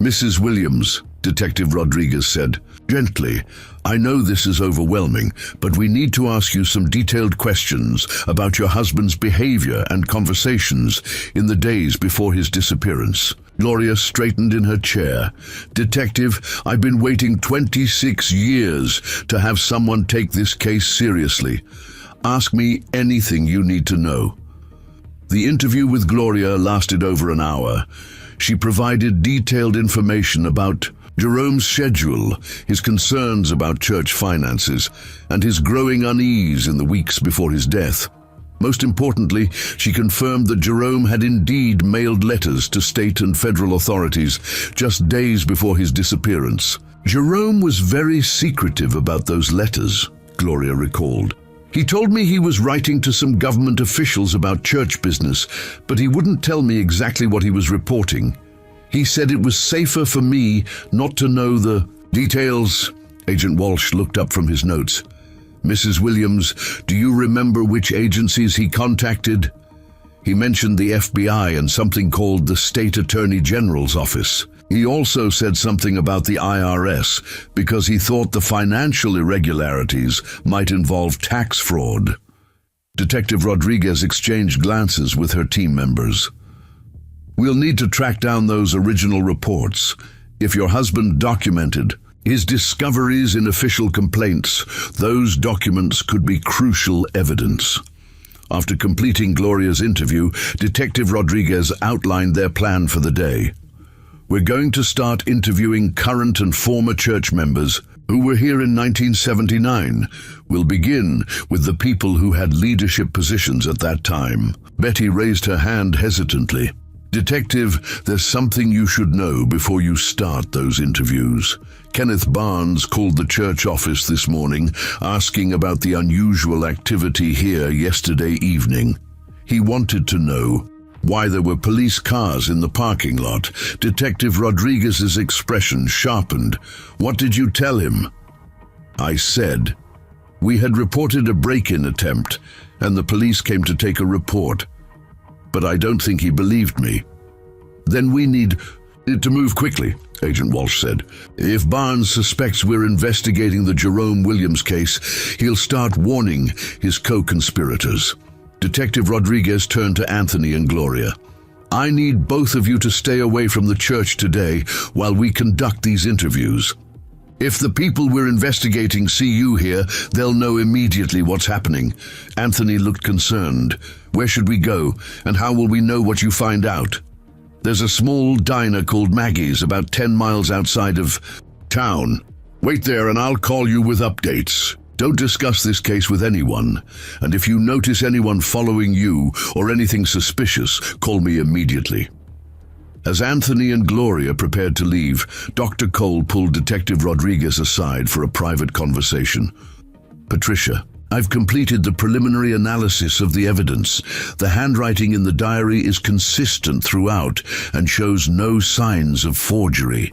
"Mrs. Williams," Detective Rodriguez said, gently, "I know this is overwhelming, but we need to ask you some detailed questions about your husband's behavior and conversations in the days before his disappearance." Gloria straightened in her chair. "Detective, I've been waiting 26 years to have someone take this case seriously. Ask me anything you need to know." The interview with Gloria lasted over an hour. She provided detailed information about Jerome's schedule, his concerns about church finances, and his growing unease in the weeks before his death. Most importantly, she confirmed that Jerome had indeed mailed letters to state and federal authorities just days before his disappearance. "Jerome was very secretive about those letters," Gloria recalled. "He told me he was writing to some government officials about church business, but he wouldn't tell me exactly what he was reporting. He said it was safer for me not to know the details." Agent Walsh looked up from his notes. "Mrs. Williams, do you remember which agencies he contacted?" "He mentioned the FBI and something called the State Attorney General's office. He also said something about the IRS because he thought the financial irregularities might involve tax fraud." Detective Rodriguez exchanged glances with her team members. "We'll need to track down those original reports. If your husband documented his discoveries in official complaints, those documents could be crucial evidence." After completing Gloria's interview, Detective Rodriguez outlined their plan for the day. "We're going to start interviewing current and former church members who were here in 1979. We'll begin with the people who had leadership positions at that time." Betty raised her hand hesitantly. "Detective, there's something you should know before you start those interviews. Kenneth Barnes called the church office this morning asking about the unusual activity here yesterday evening. He wanted to know why there were police cars in the parking lot." Detective Rodriguez's expression sharpened. "What did you tell him?" "I said we had reported a break-in attempt and the police came to take a report. But I don't think he believed me." "Then we need to move quickly," Agent Walsh said. "If Barnes suspects we're investigating the Jerome Williams case, he'll start warning his co-conspirators." Detective Rodriguez turned to Anthony and Gloria. "I need both of you to stay away from the church today while we conduct these interviews. If the people we're investigating see you here, they'll know immediately what's happening." Anthony looked concerned. "Where should we go, and how will we know what you find out?" "There's a small diner called Maggie's about 10 miles outside of town. Wait there and I'll call you with updates. Don't discuss this case with anyone, and if you notice anyone following you or anything suspicious, call me immediately." As Anthony and Gloria prepared to leave, Dr. Cole pulled Detective Rodriguez aside for a private conversation. "Patricia, I've completed the preliminary analysis of the evidence. The handwriting in the diary is consistent throughout and shows no signs of forgery.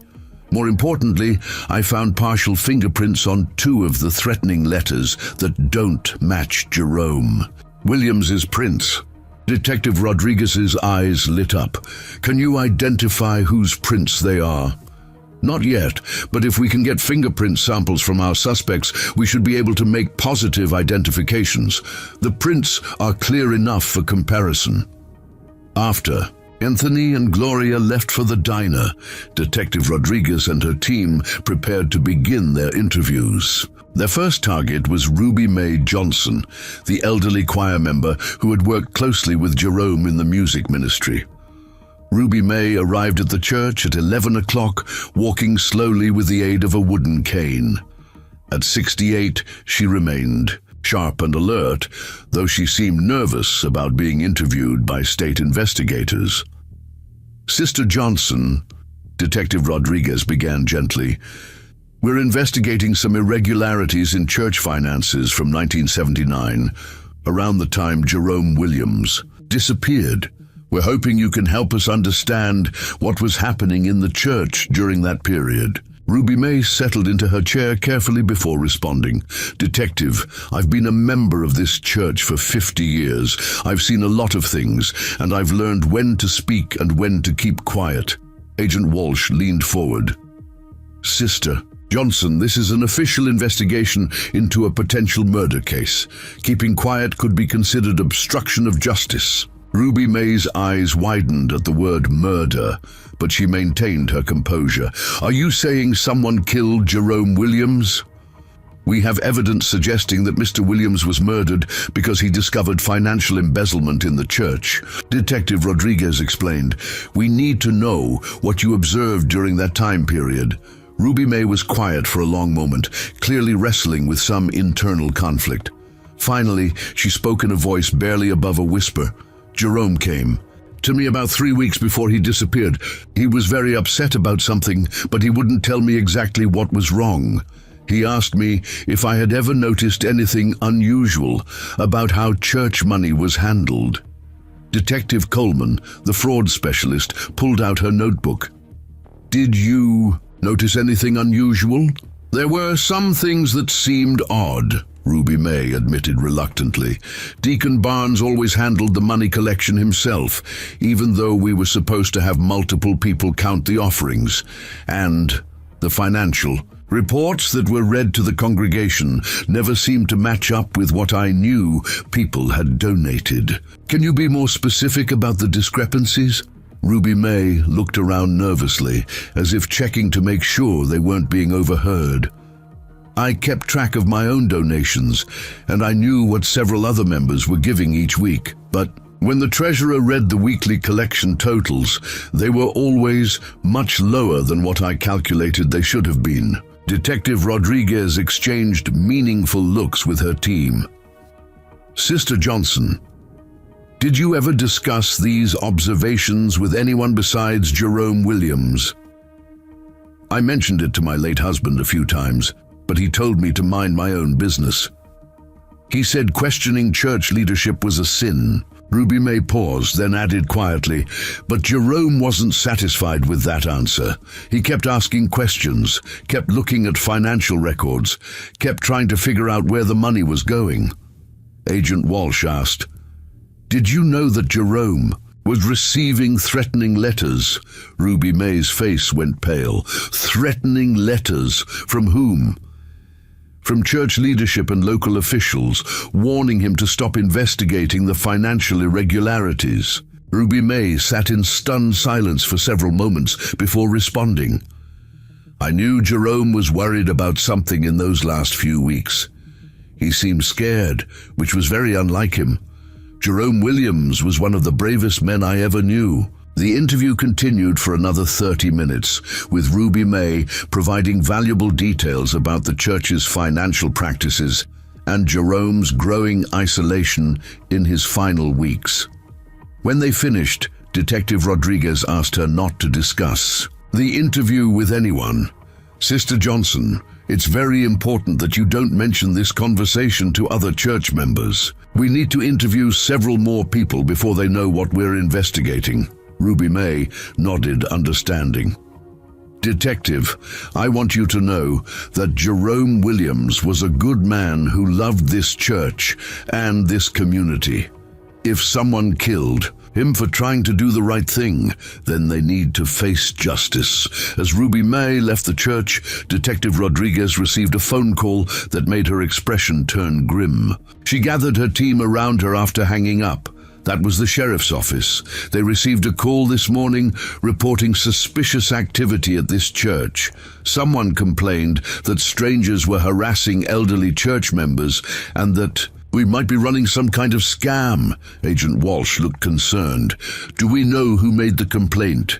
More importantly, I found partial fingerprints on 2 of the threatening letters that don't match Jerome Williams's prints." Detective Rodriguez's eyes lit up. "Can you identify whose prints they are?" "Not yet, but if we can get fingerprint samples from our suspects, we should be able to make positive identifications. The prints are clear enough for comparison." After Anthony and Gloria left for the diner, Detective Rodriguez and her team prepared to begin their interviews. Their first target was Ruby Mae Johnson, the elderly choir member who had worked closely with Jerome in the music ministry. Ruby Mae arrived at the church at 11 o'clock, walking slowly with the aid of a wooden cane. At 68, she remained, sharp and alert, though she seemed nervous about being interviewed by state investigators. "Sister Johnson," Detective Rodriguez began gently, "we're investigating some irregularities in church finances from 1979, around the time Jerome Williams disappeared. We're hoping you can help us understand what was happening in the church during that period." Ruby May settled into her chair carefully before responding. "Detective, I've been a member of this church for 50 years. I've seen a lot of things, and I've learned when to speak and when to keep quiet." Agent Walsh leaned forward. "Sister Johnson, this is an official investigation into a potential murder case. Keeping quiet could be considered obstruction of justice." Ruby May's eyes widened at the word murder, but she maintained her composure. "Are you saying someone killed Jerome Williams?" "We have evidence suggesting that Mr. Williams was murdered because he discovered financial embezzlement in the church," Detective Rodriguez explained. "We need to know what you observed during that time period." Ruby May was quiet for a long moment, clearly wrestling with some internal conflict. Finally, she spoke in a voice barely above a whisper. "Jerome came to me about 3 weeks before he disappeared. He was very upset about something, but he wouldn't tell me exactly what was wrong. He asked me if I had ever noticed anything unusual about how church money was handled." Detective Coleman, the fraud specialist, pulled out her notebook. "Did you notice anything unusual?" "There were some things that seemed odd," Ruby May admitted reluctantly. "Deacon Barnes always handled the money collection himself, even though we were supposed to have multiple people count the offerings. And the financial reports that were read to the congregation never seemed to match up with what I knew people had donated." "Can you be more specific about the discrepancies?" Ruby May looked around nervously, as if checking to make sure they weren't being overheard. "I kept track of my own donations, and I knew what several other members were giving each week. But when the treasurer read the weekly collection totals, they were always much lower than what I calculated they should have been." Detective Rodriguez exchanged meaningful looks with her team. "Sister Johnson, did you ever discuss these observations with anyone besides Jerome Williams?" "I mentioned it to my late husband a few times, but he told me to mind my own business. He said questioning church leadership was a sin." Ruby May paused, then added quietly, "But Jerome wasn't satisfied with that answer. He kept asking questions, kept looking at financial records, kept trying to figure out where the money was going." Agent Walsh asked, "Did you know that Jerome was receiving threatening letters?" Ruby May's face went pale. "Threatening letters? From whom?" "From church leadership and local officials, warning him to stop investigating the financial irregularities." Ruby May sat in stunned silence for several moments before responding. "I knew Jerome was worried about something in those last few weeks. He seemed scared, which was very unlike him. Jerome Williams was one of the bravest men I ever knew." The interview continued for another 30 minutes, with Ruby May providing valuable details about the church's financial practices and Jerome's growing isolation in his final weeks. When they finished, Detective Rodriguez asked her not to discuss the interview with anyone. "Sister Johnson, it's very important that you don't mention this conversation to other church members. We need to interview several more people before they know what we're investigating." Ruby May nodded, understanding. "Detective, I want you to know that Jerome Williams was a good man who loved this church and this community. If someone killed him for trying to do the right thing, then they need to face justice." As Ruby May left the church, Detective Rodriguez received a phone call that made her expression turn grim. She gathered her team around her after hanging up. That was the sheriff's office. They received a call this morning reporting suspicious activity at this church. Someone complained that strangers were harassing elderly church members and that we might be running some kind of scam. Agent Walsh looked concerned. "Do we know who made the complaint?"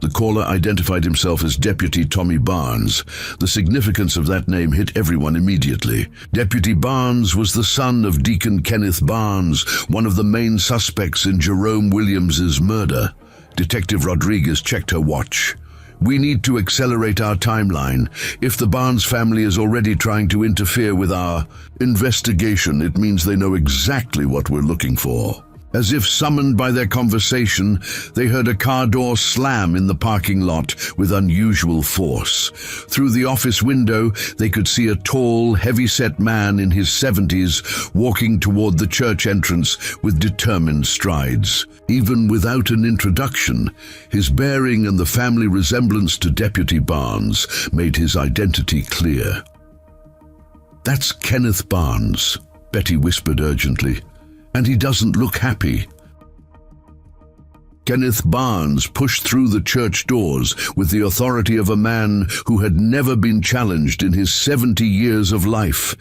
The caller identified himself as Deputy Tommy Barnes. The significance of that name hit everyone immediately. Deputy Barnes was the son of Deacon Kenneth Barnes, one of the main suspects in Jerome Williams's murder. Detective Rodriguez checked her watch. "We need to accelerate our timeline. If the Barnes family is already trying to interfere with our investigation, it means they know exactly what we're looking for." As if summoned by their conversation, they heard a car door slam in the parking lot with unusual force. Through the office window, they could see a tall, heavy-set man in his 70s walking toward the church entrance with determined strides. Even without an introduction, his bearing and the family resemblance to Deputy Barnes made his identity clear. "That's Kenneth Barnes," Betty whispered urgently. "And he doesn't look happy." Kenneth Barnes pushed through the church doors with the authority of a man who had never been challenged in his 70 years of life.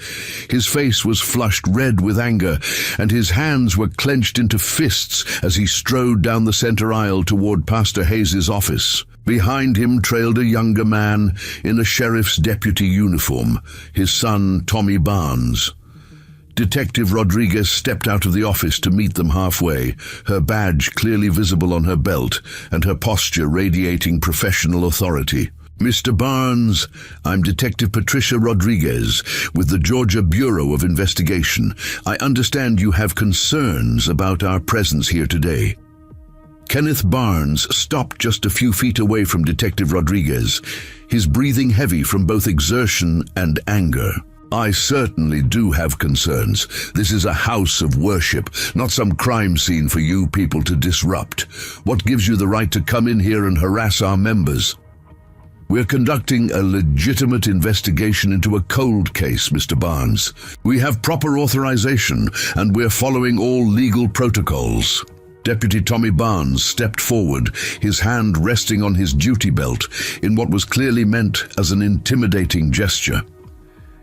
His face was flushed red with anger, and his hands were clenched into fists as he strode down the center aisle toward Pastor Hayes's office. Behind him trailed a younger man in a sheriff's deputy uniform, his son Tommy Barnes. Detective Rodriguez stepped out of the office to meet them halfway, her badge clearly visible on her belt and her posture radiating professional authority. "Mr. Barnes, I'm Detective Patricia Rodriguez with the Georgia Bureau of Investigation. I understand you have concerns about our presence here today." Kenneth Barnes stopped just a few feet away from Detective Rodriguez, his breathing heavy from both exertion and anger. "I certainly do have concerns. This is a house of worship, not some crime scene for you people to disrupt. What gives you the right to come in here and harass our members?" "We're conducting a legitimate investigation into a cold case, Mr. Barnes. We have proper authorization, and we're following all legal protocols." Deputy Tommy Barnes stepped forward, his hand resting on his duty belt in what was clearly meant as an intimidating gesture.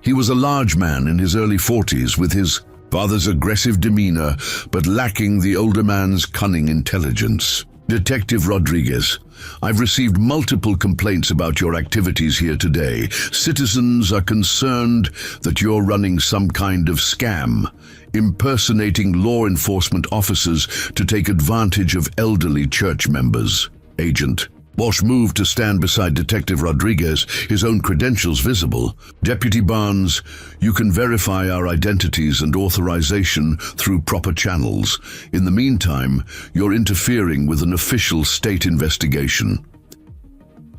He was a large man in his early 40s with his father's aggressive demeanor, but lacking the older man's cunning intelligence. "Detective Rodriguez, I've received multiple complaints about your activities here today. Citizens are concerned that you're running some kind of scam, impersonating law enforcement officers to take advantage of elderly church members." Agent Walsh moved to stand beside Detective Rodriguez, his own credentials visible. "Deputy Barnes, you can verify our identities and authorization through proper channels. In the meantime, you're interfering with an official state investigation."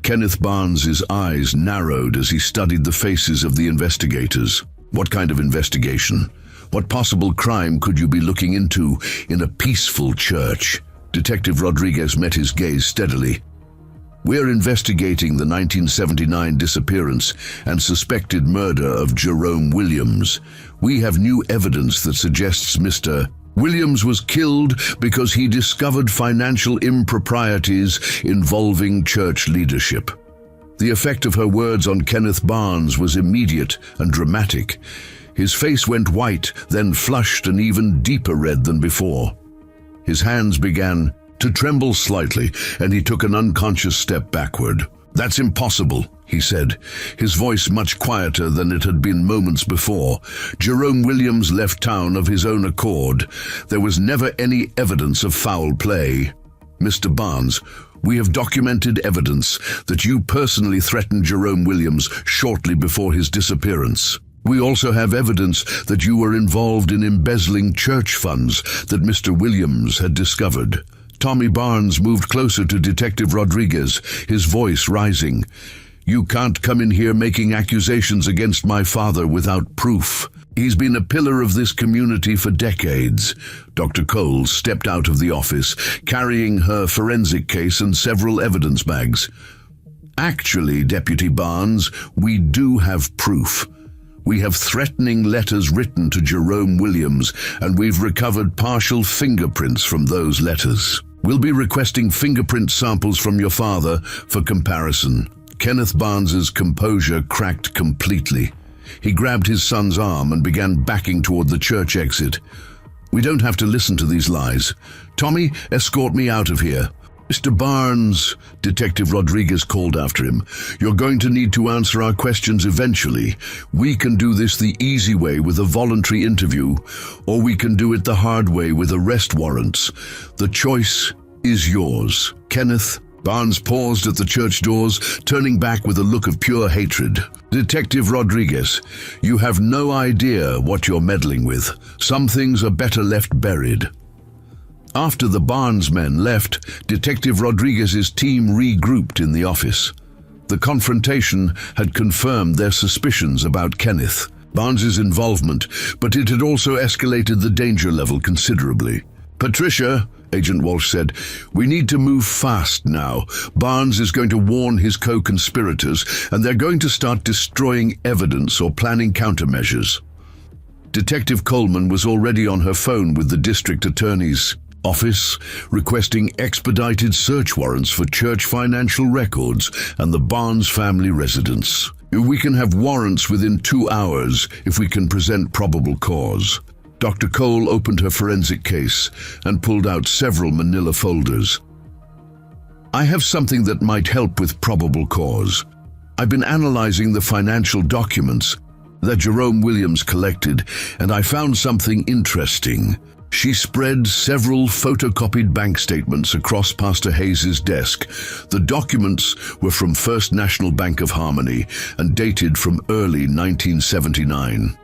Kenneth Barnes's eyes narrowed as he studied the faces of the investigators. "What kind of investigation? What possible crime could you be looking into in a peaceful church?" Detective Rodriguez met his gaze steadily. "We're investigating the 1979 disappearance and suspected murder of Jerome Williams. We have new evidence that suggests Mr. Williams was killed because he discovered financial improprieties involving church leadership." The effect of her words on Kenneth Barnes was immediate and dramatic. His face went white, then flushed an even deeper red than before. His hands began to tremble slightly, and he took an unconscious step backward. "That's impossible," he said, his voice much quieter than it had been moments before. "Jerome Williams left town of his own accord. There was never any evidence of foul play. Mr. Barnes, we have documented evidence that you personally threatened Jerome Williams shortly before his disappearance. We also have evidence that you were involved in embezzling church funds that Mr. Williams had discovered." Tommy Barnes moved closer to Detective Rodriguez, his voice rising. "You can't come in here making accusations against my father without proof. He's been a pillar of this community for decades." Dr. Coles stepped out of the office, carrying her forensic case and several evidence bags. "Actually, Deputy Barnes, we do have proof. We have threatening letters written to Jerome Williams, and we've recovered partial fingerprints from those letters. We'll be requesting fingerprint samples from your father for comparison." Kenneth Barnes's composure cracked completely. He grabbed his son's arm and began backing toward the church exit. "We don't have to listen to these lies. Tommy, escort me out of here." "Mr. Barnes," Detective Rodriguez called after him, "you're going to need to answer our questions eventually. We can do this the easy way with a voluntary interview, or we can do it the hard way with arrest warrants. The choice is yours." Kenneth Barnes paused at the church doors, turning back with a look of pure hatred. "Detective Rodriguez, you have no idea what you're meddling with. Some things are better left buried." After the Barnes men left, Detective Rodriguez's team regrouped in the office. The confrontation had confirmed their suspicions about Kenneth Barnes's involvement, but it had also escalated the danger level considerably. "Patricia," Agent Walsh said, "we need to move fast now. Barnes is going to warn his co-conspirators, and they're going to start destroying evidence or planning countermeasures." Detective Coleman was already on her phone with the district attorney's office, requesting expedited search warrants for church financial records and the Barnes family residence. "We can have warrants within 2 hours if we can present probable cause." Dr. Cole opened her forensic case and pulled out several manila folders. "I have something that might help with probable cause. I've been analyzing the financial documents that Jerome Williams collected, and I found something interesting." She spread several photocopied bank statements across Pastor Hayes's desk. The documents were from First National Bank of Harmony and dated from early 1979.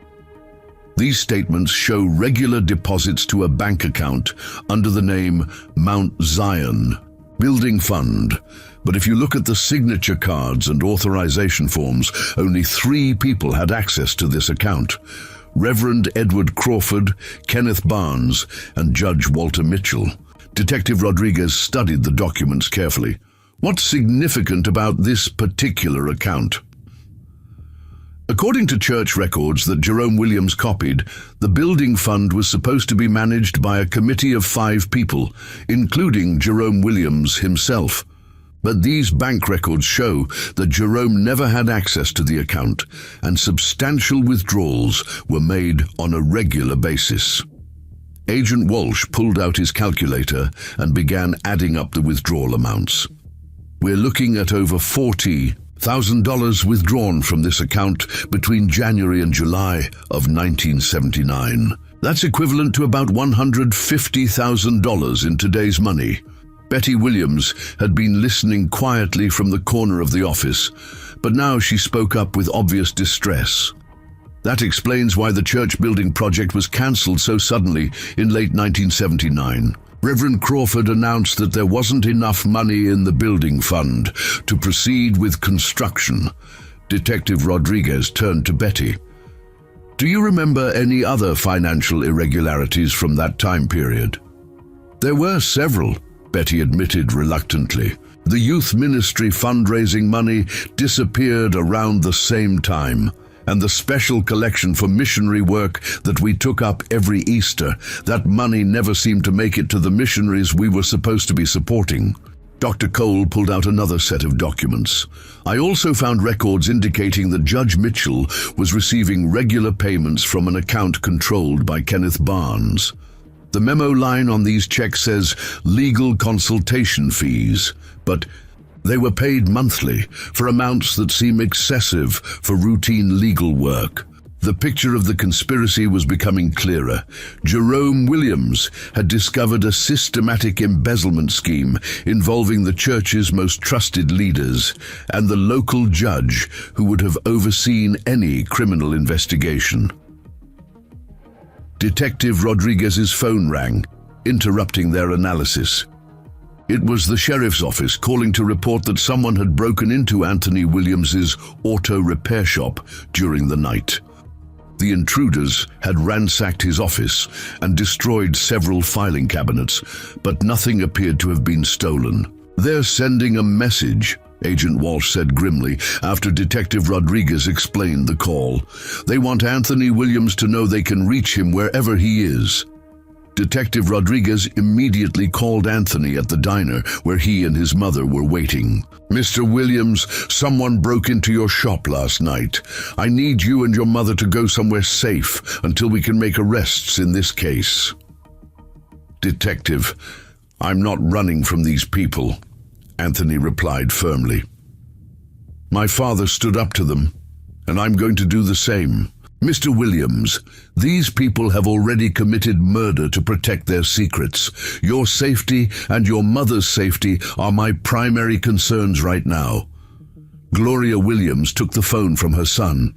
These statements show regular deposits to a bank account under the name Mount Zion Building Fund. But if you look at the signature cards and authorization forms, only 3 people had access to this account: Reverend Edward Crawford, Kenneth Barnes, and Judge Walter Mitchell. Detective Rodriguez studied the documents carefully. "What's significant about this particular account?" According to church records that Jerome Williams copied, the building fund was supposed to be managed by a committee of 5 people, including Jerome Williams himself. But these bank records show that Jerome never had access to the account, and substantial withdrawals were made on a regular basis. Agent Walsh pulled out his calculator and began adding up the withdrawal amounts. "We're looking at over $40,000 withdrawn from this account between January and July of 1979. That's equivalent to about $150,000 in today's money." Betty Williams had been listening quietly from the corner of the office, but now she spoke up with obvious distress. "That explains why the church building project was cancelled so suddenly in late 1979. Reverend Crawford announced that there wasn't enough money in the building fund to proceed with construction." Detective Rodriguez turned to Betty. "Do you remember any other financial irregularities from that time period?" "There were several," Betty admitted reluctantly. "The youth ministry fundraising money disappeared around the same time, and the special collection for missionary work that we took up every Easter, that money never seemed to make it to the missionaries we were supposed to be supporting." Dr. Cole pulled out another set of documents. "I also found records indicating that Judge Mitchell was receiving regular payments from an account controlled by Kenneth Barnes. The memo line on these checks says legal consultation fees, but they were paid monthly for amounts that seem excessive for routine legal work." The picture of the conspiracy was becoming clearer. Jerome Williams had discovered a systematic embezzlement scheme involving the church's most trusted leaders and the local judge who would have overseen any criminal investigation. Detective Rodriguez's phone rang, interrupting their analysis. It was the sheriff's office calling to report that someone had broken into Anthony Williams's auto repair shop during the night. The intruders had ransacked his office and destroyed several filing cabinets, but nothing appeared to have been stolen. "They're sending a message," Agent Walsh said grimly after Detective Rodriguez explained the call. "They want Anthony Williams to know they can reach him wherever he is." Detective Rodriguez immediately called Anthony at the diner where he and his mother were waiting. "Mr. Williams, someone broke into your shop last night. I need you and your mother to go somewhere safe until we can make arrests in this case." "Detective, I'm not running from these people," Anthony replied firmly. "My father stood up to them, and I'm going to do the same. Mr. Williams, these people have already committed murder to protect their secrets. Your safety and your mother's safety are my primary concerns right now." Gloria Williams took the phone from her son.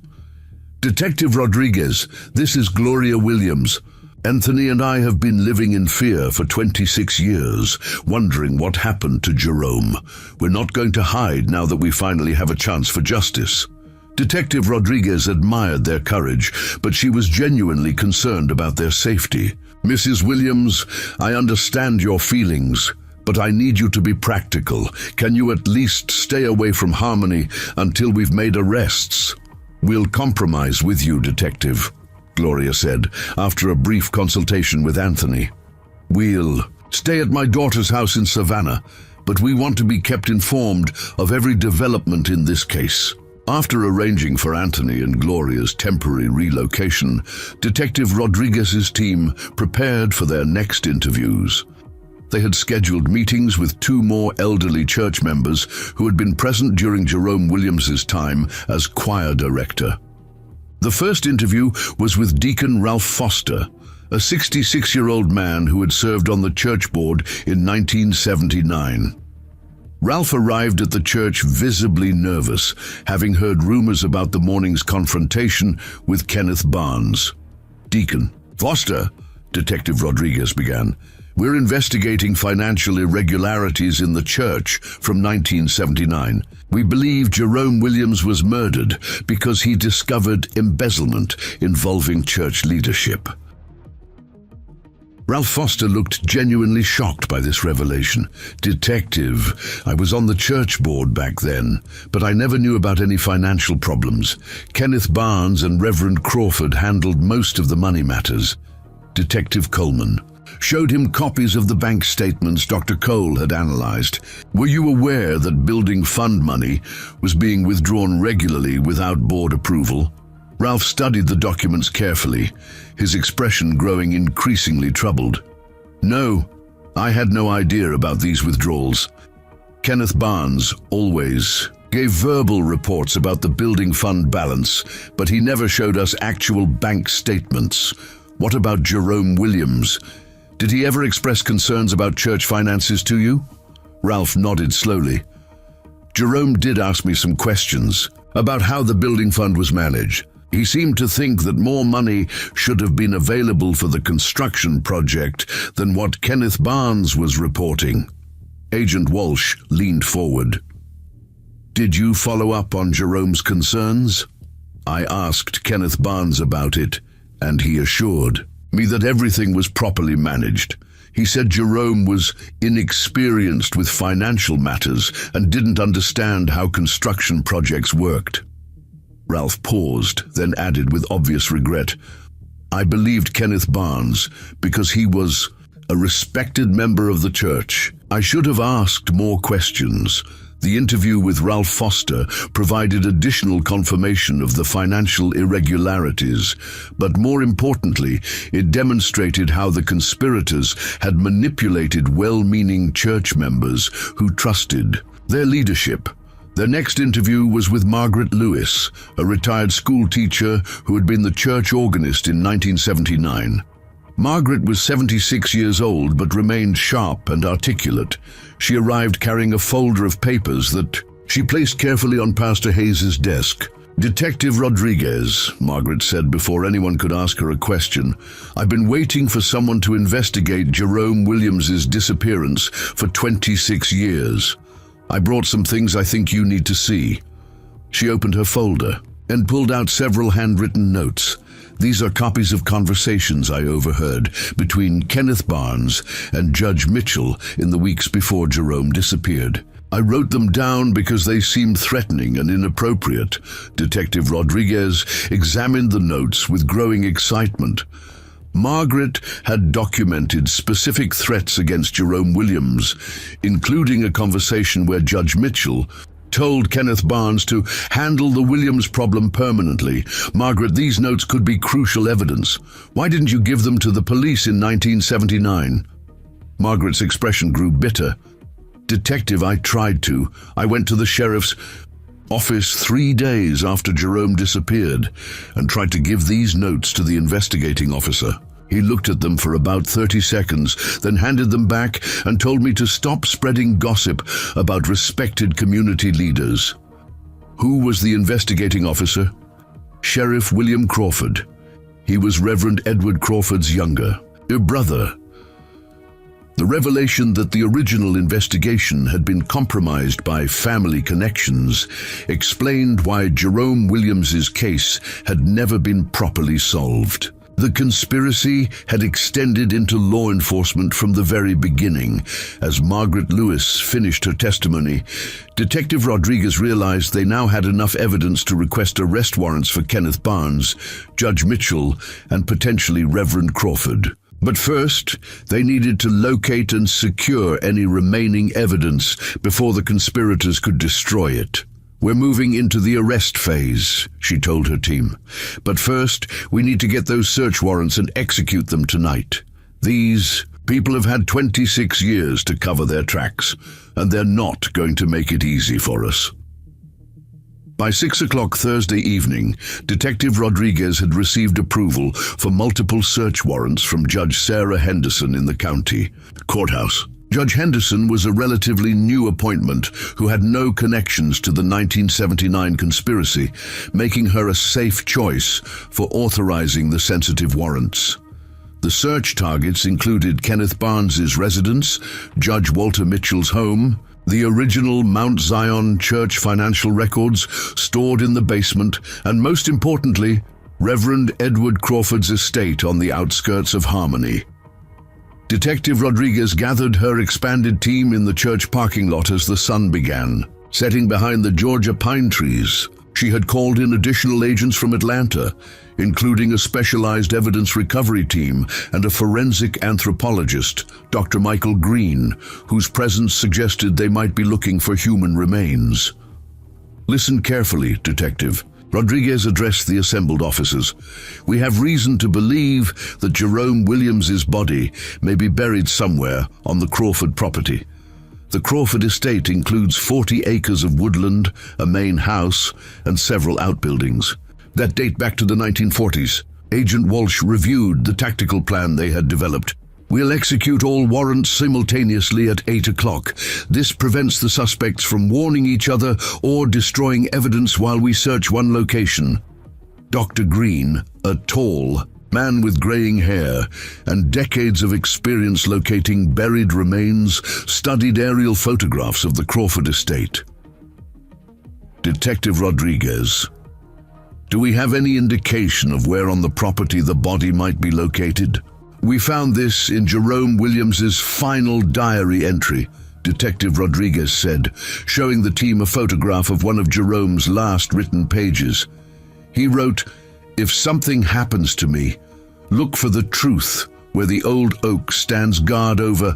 "Detective Rodriguez, this is Gloria Williams. Anthony and I have been living in fear for 26 years, wondering what happened to Jerome. We're not going to hide now that we finally have a chance for justice." Detective Rodriguez admired their courage, but she was genuinely concerned about their safety. "Mrs. Williams, I understand your feelings, but I need you to be practical. Can you at least stay away from Harmony until we've made arrests?" "We'll compromise with you, Detective," Gloria said, after a brief consultation with Anthony. "We'll stay at my daughter's house in Savannah, but we want to be kept informed of every development in this case." After arranging for Anthony and Gloria's temporary relocation, Detective Rodriguez's team prepared for their next interviews. They had scheduled meetings with 2 more elderly church members who had been present during Jerome Williams's time as choir director. The first interview was with Deacon Ralph Foster, a 66-year-old man who had served on the church board in 1979. Ralph arrived at the church visibly nervous, having heard rumors about the morning's confrontation with Kenneth Barnes. "Deacon Foster," Detective Rodriguez began, "we're investigating financial irregularities in the church from 1979. We believe Jerome Williams was murdered because he discovered embezzlement involving church leadership." Ralph Foster looked genuinely shocked by this revelation. "Detective, I was on the church board back then, but I never knew about any financial problems. Kenneth Barnes and Reverend Crawford handled most of the money matters." Detective Coleman showed him copies of the bank statements Dr. Cole had analyzed. "Were you aware that building fund money was being withdrawn regularly without board approval?" Ralph studied the documents carefully, his expression growing increasingly troubled. "No, I had no idea about these withdrawals. Kenneth Barnes always gave verbal reports about the building fund balance, but he never showed us actual bank statements. What about Jerome Williams? Did he ever express concerns about church finances to you?" Ralph nodded slowly. "Jerome did ask me some questions about how the building fund was managed. He seemed to think that more money should have been available for the construction project than what Kenneth Barnes was reporting." Agent Walsh leaned forward. "Did you follow up on Jerome's concerns?" "I asked Kenneth Barnes about it, and he assured me that everything was properly managed. He said Jerome was inexperienced with financial matters and didn't understand how construction projects worked." Ralph paused, then added with obvious regret, "I believed Kenneth Barnes because he was a respected member of the church. I should have asked more questions." The interview with Ralph Foster provided additional confirmation of the financial irregularities, but more importantly, it demonstrated how the conspirators had manipulated well-meaning church members who trusted their leadership. Their next interview was with Margaret Lewis, a retired school teacher who had been the church organist in 1979. Margaret was 76 years old but remained sharp and articulate. She arrived carrying a folder of papers that she placed carefully on Pastor Hayes's desk. "Detective Rodriguez," Margaret said before anyone could ask her a question, "I've been waiting for someone to investigate Jerome Williams's disappearance for 26 years. I brought some things I think you need to see." She opened her folder and pulled out several handwritten notes. "These are copies of conversations I overheard between Kenneth Barnes and Judge Mitchell in the weeks before Jerome disappeared. I wrote them down because they seemed threatening and inappropriate." Detective Rodriguez examined the notes with growing excitement. Margaret had documented specific threats against Jerome Williams, including a conversation where Judge Mitchell told Kenneth Barnes to handle the Williams problem permanently. "Margaret, these notes could be crucial evidence. Why didn't you give them to the police in 1979? Margaret's expression grew bitter. "Detective, I tried to. I went to the sheriff's office 3 days after Jerome disappeared and tried to give these notes to the investigating officer. He looked at them for about 30 seconds, then handed them back and told me to stop spreading gossip about respected community leaders." "Who was the investigating officer?" "Sheriff William Crawford. He was Reverend Edward Crawford's younger brother. The revelation that the original investigation had been compromised by family connections explained why Jerome Williams's case had never been properly solved. The conspiracy had extended into law enforcement from the very beginning. As Margaret Lewis finished her testimony, Detective Rodriguez realized they now had enough evidence to request arrest warrants for Kenneth Barnes, Judge Mitchell, and potentially Reverend Crawford. But first, they needed to locate and secure any remaining evidence before the conspirators could destroy it. "We're moving into the arrest phase," she told her team. "But first, we need to get those search warrants and execute them tonight. These people have had 26 years to cover their tracks, and they're not going to make it easy for us." By 6 o'clock Thursday evening, Detective Rodriguez had received approval for multiple search warrants from Judge Sarah Henderson in the county courthouse. Judge Henderson was a relatively new appointment who had no connections to the 1979 conspiracy, making her a safe choice for authorizing the sensitive warrants. The search targets included Kenneth Barnes's residence, Judge Walter Mitchell's home, the original Mount Zion Church financial records stored in the basement, and most importantly, Reverend Edward Crawford's estate on the outskirts of Harmony. Detective Rodriguez gathered her expanded team in the church parking lot as the sun began, setting behind the Georgia pine trees. She had called in additional agents from Atlanta, including a specialized evidence recovery team and a forensic anthropologist, Dr. Michael Green, whose presence suggested they might be looking for human remains. "Listen carefully, Detective," Rodriguez addressed the assembled officers. "We have reason to believe that Jerome Williams's body may be buried somewhere on the Crawford property. The Crawford estate includes 40 acres of woodland, a main house, and several outbuildings that date back to the 1940s. Agent Walsh reviewed the tactical plan they had developed. "We'll execute all warrants simultaneously at 8 o'clock. This prevents the suspects from warning each other or destroying evidence while we search one location." Dr. Green, a tall man with graying hair and decades of experience locating buried remains, studied aerial photographs of the Crawford estate. "Detective Rodriguez, do we have any indication of where on the property the body might be located?" "We found this in Jerome Williams's final diary entry," Detective Rodriguez said, showing the team a photograph of one of Jerome's last written pages. He wrote, "If something happens to me, look for the truth where the old oak stands guard over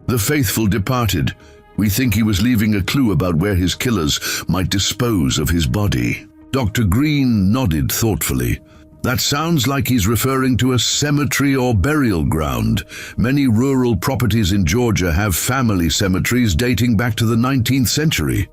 the faithful departed. We think he was leaving a clue about where his killers might dispose of his body." Dr. Green nodded thoughtfully. "That sounds like he's referring to a cemetery or burial ground. Many rural properties in Georgia have family cemeteries dating back to the 19th century."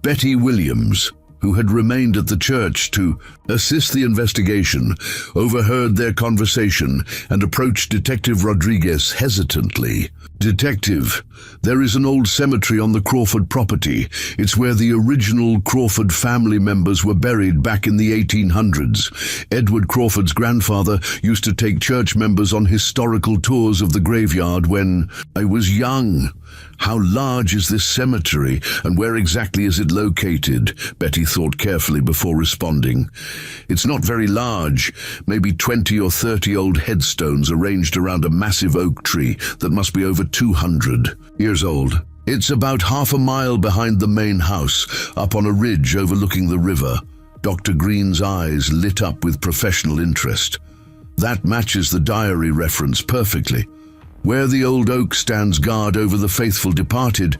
Betty Williams, who had remained at the church to assist the investigation, overheard their conversation and approached Detective Rodriguez hesitantly. "Detective, there is an old cemetery on the Crawford property. It's where the original Crawford family members were buried back in the 1800s. Edward Crawford's grandfather used to take church members on historical tours of the graveyard when I was young." "How large is this cemetery, and where exactly is it located?" Betty thought carefully before responding. "It's not very large, maybe 20 or 30 old headstones arranged around a massive oak tree that must be over 200 years old. It's about half a mile behind the main house, up on a ridge overlooking the river." Dr. Green's eyes lit up with professional interest. "That matches the diary reference perfectly. Where the old oak stands guard over the faithful departed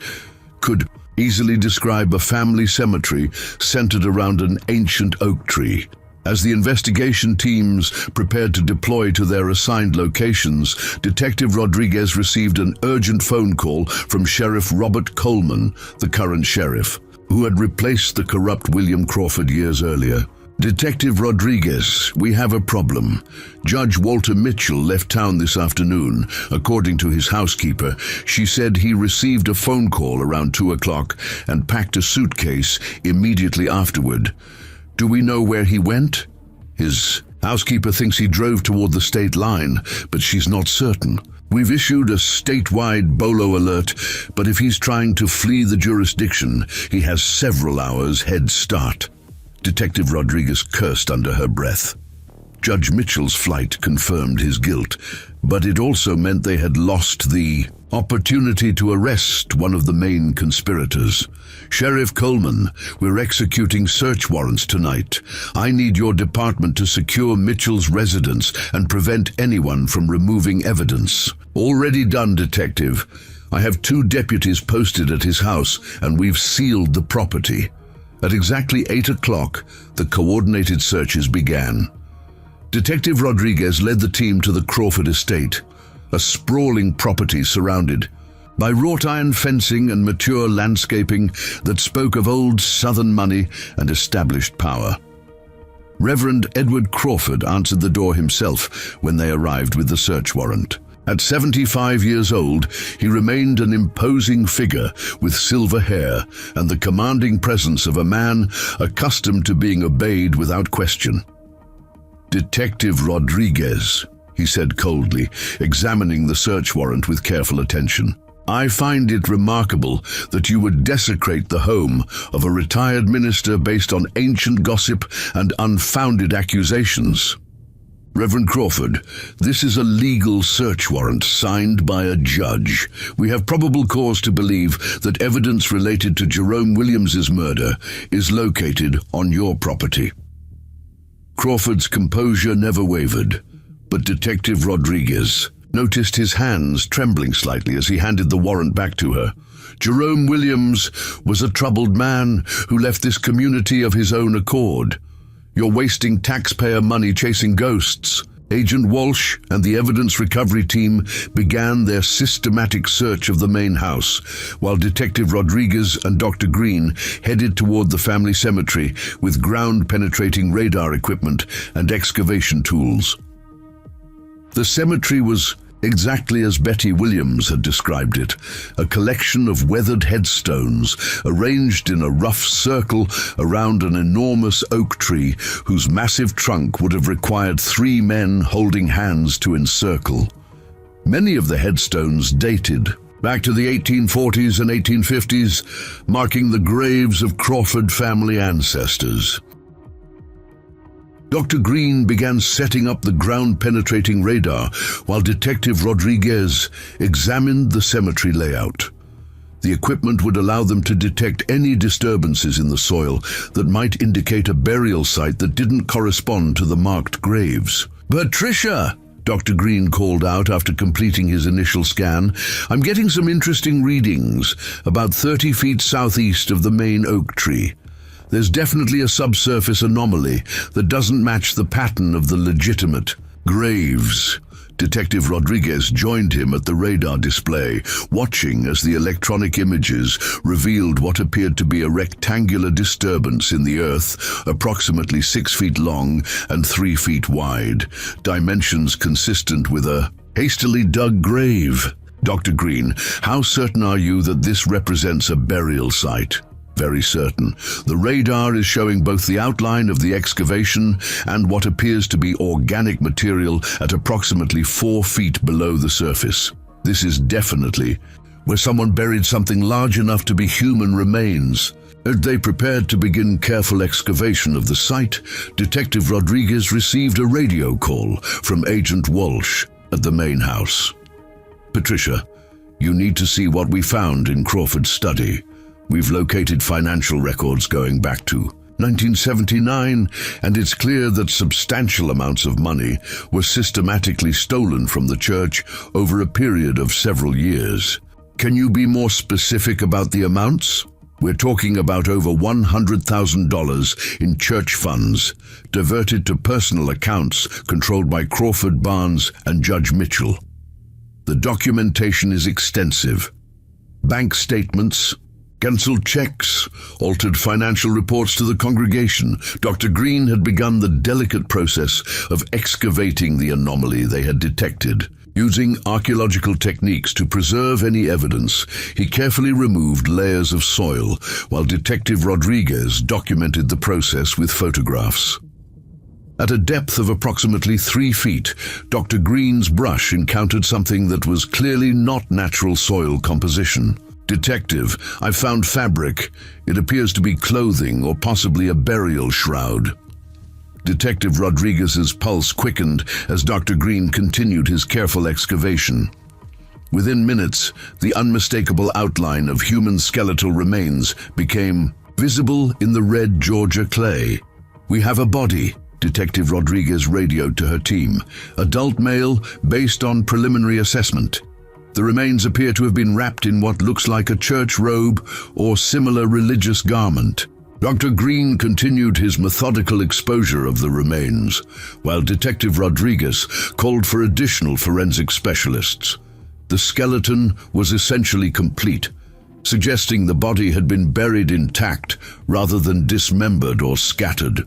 could easily describe a family cemetery centered around an ancient oak tree." As the investigation teams prepared to deploy to their assigned locations, Detective Rodriguez received an urgent phone call from Sheriff Robert Coleman, the current sheriff, who had replaced the corrupt William Crawford years earlier. "Detective Rodriguez, we have a problem. Judge Walter Mitchell left town this afternoon. According to his housekeeper, she said he received a phone call around 2 o'clock and packed a suitcase immediately afterward. Do we know where he went?" His Housekeeper thinks he drove toward the state line, but she's not certain. We've issued a statewide bolo alert, but if he's trying to flee the jurisdiction, he has several hours head start." Detective Rodriguez cursed under her breath. Judge Mitchell's flight confirmed his guilt, but it also meant they had lost the opportunity to arrest one of the main conspirators. "Sheriff Coleman, we're executing search warrants tonight. I need your department to secure Mitchell's residence and prevent anyone from removing evidence." "Already done, Detective. I have 2 deputies posted at his house, and we've sealed the property." At exactly 8 o'clock, the coordinated searches began. Detective Rodriguez led the team to the Crawford estate, a sprawling property surrounded by wrought iron fencing and mature landscaping that spoke of old Southern money and established power. Reverend Edward Crawford answered the door himself when they arrived with the search warrant. At 75 years old, he remained an imposing figure with silver hair and the commanding presence of a man accustomed to being obeyed without question. "Detective Rodriguez," he said coldly, examining the search warrant with careful attention. "I find it remarkable that you would desecrate the home of a retired minister based on ancient gossip and unfounded accusations." "Reverend Crawford, this is a legal search warrant signed by a judge. We have probable cause to believe that evidence related to Jerome Williams's murder is located on your property." Crawford's composure never wavered, but Detective Rodriguez noticed his hands trembling slightly as he handed the warrant back to her. "Jerome Williams was a troubled man who left this community of his own accord. You're wasting taxpayer money chasing ghosts." Agent Walsh and the evidence recovery team began their systematic search of the main house, while Detective Rodriguez and Dr. Green headed toward the family cemetery with ground-penetrating radar equipment and excavation tools. The cemetery was exactly as Betty Williams had described it, a collection of weathered headstones arranged in a rough circle around an enormous oak tree whose massive trunk would have required 3 men holding hands to encircle. Many of the headstones dated back to the 1840s and 1850s, marking the graves of Crawford family ancestors. Dr. Green began setting up the ground-penetrating radar while Detective Rodriguez examined the cemetery layout. The equipment would allow them to detect any disturbances in the soil that might indicate a burial site that didn't correspond to the marked graves. "Patricia!" Dr. Green called out after completing his initial scan. "I'm getting some interesting readings about 30 feet southeast of the main oak tree. There's definitely a subsurface anomaly that doesn't match the pattern of the legitimate graves." Detective Rodriguez joined him at the radar display, watching as the electronic images revealed what appeared to be a rectangular disturbance in the earth, approximately 6 feet long and 3 feet wide, dimensions consistent with a hastily dug grave. "Dr. Green, how certain are you that this represents a burial site?" "Very certain. The radar is showing both the outline of the excavation and what appears to be organic material at approximately 4 feet below the surface. This is definitely where someone buried something large enough to be human remains." As they prepared to begin careful excavation of the site, Detective Rodriguez received a radio call from Agent Walsh at the main house. "Patricia, you need to see what we found in Crawford's study. We've located financial records going back to 1979, and it's clear that substantial amounts of money were systematically stolen from the church over a period of several years. Can you be more specific about the amounts?" "We're talking about over $100,000 in church funds, diverted to personal accounts controlled by Crawford Barnes and Judge Mitchell. The documentation is extensive. Bank statements, cancelled checks, altered financial reports to the congregation." Dr. Green had begun the delicate process of excavating the anomaly they had detected. Using archaeological techniques to preserve any evidence, he carefully removed layers of soil, while Detective Rodriguez documented the process with photographs. At a depth of approximately 3 feet, Dr. Green's brush encountered something that was clearly not natural soil composition. "Detective, I found fabric. It appears to be clothing or possibly a burial shroud." Detective Rodriguez's pulse quickened as Dr. Green continued his careful excavation. Within minutes, the unmistakable outline of human skeletal remains became visible in the red Georgia clay. "We have a body," Detective Rodriguez radioed to her team. "Adult male, based on preliminary assessment. The remains appear to have been wrapped in what looks like a church robe or similar religious garment." Dr. Green continued his methodical exposure of the remains, while Detective Rodriguez called for additional forensic specialists. The skeleton was essentially complete, suggesting the body had been buried intact rather than dismembered or scattered.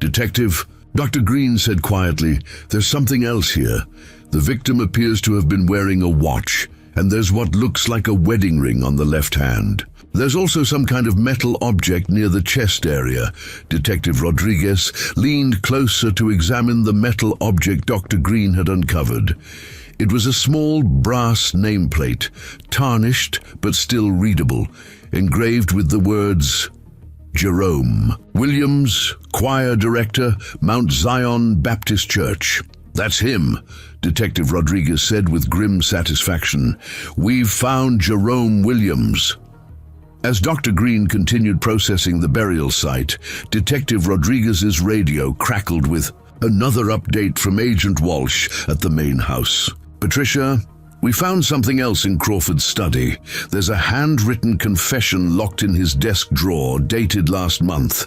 "Detective," Dr. Green said quietly, "there's something else here. The victim appears to have been wearing a watch, and there's what looks like a wedding ring on the left hand. There's also some kind of metal object near the chest area." Detective Rodriguez leaned closer to examine the metal object Dr. Green had uncovered. It was a small brass nameplate, tarnished but still readable, engraved with the words, "Jerome Williams, Choir Director, Mount Zion Baptist Church." "That's him," Detective Rodriguez said with grim satisfaction. "We've found Jerome Williams." As Dr. Green continued processing the burial site, Detective Rodriguez's radio crackled with another update from Agent Walsh at the main house. "Patricia, we found something else in Crawford's study. There's a handwritten confession locked in his desk drawer, dated last month.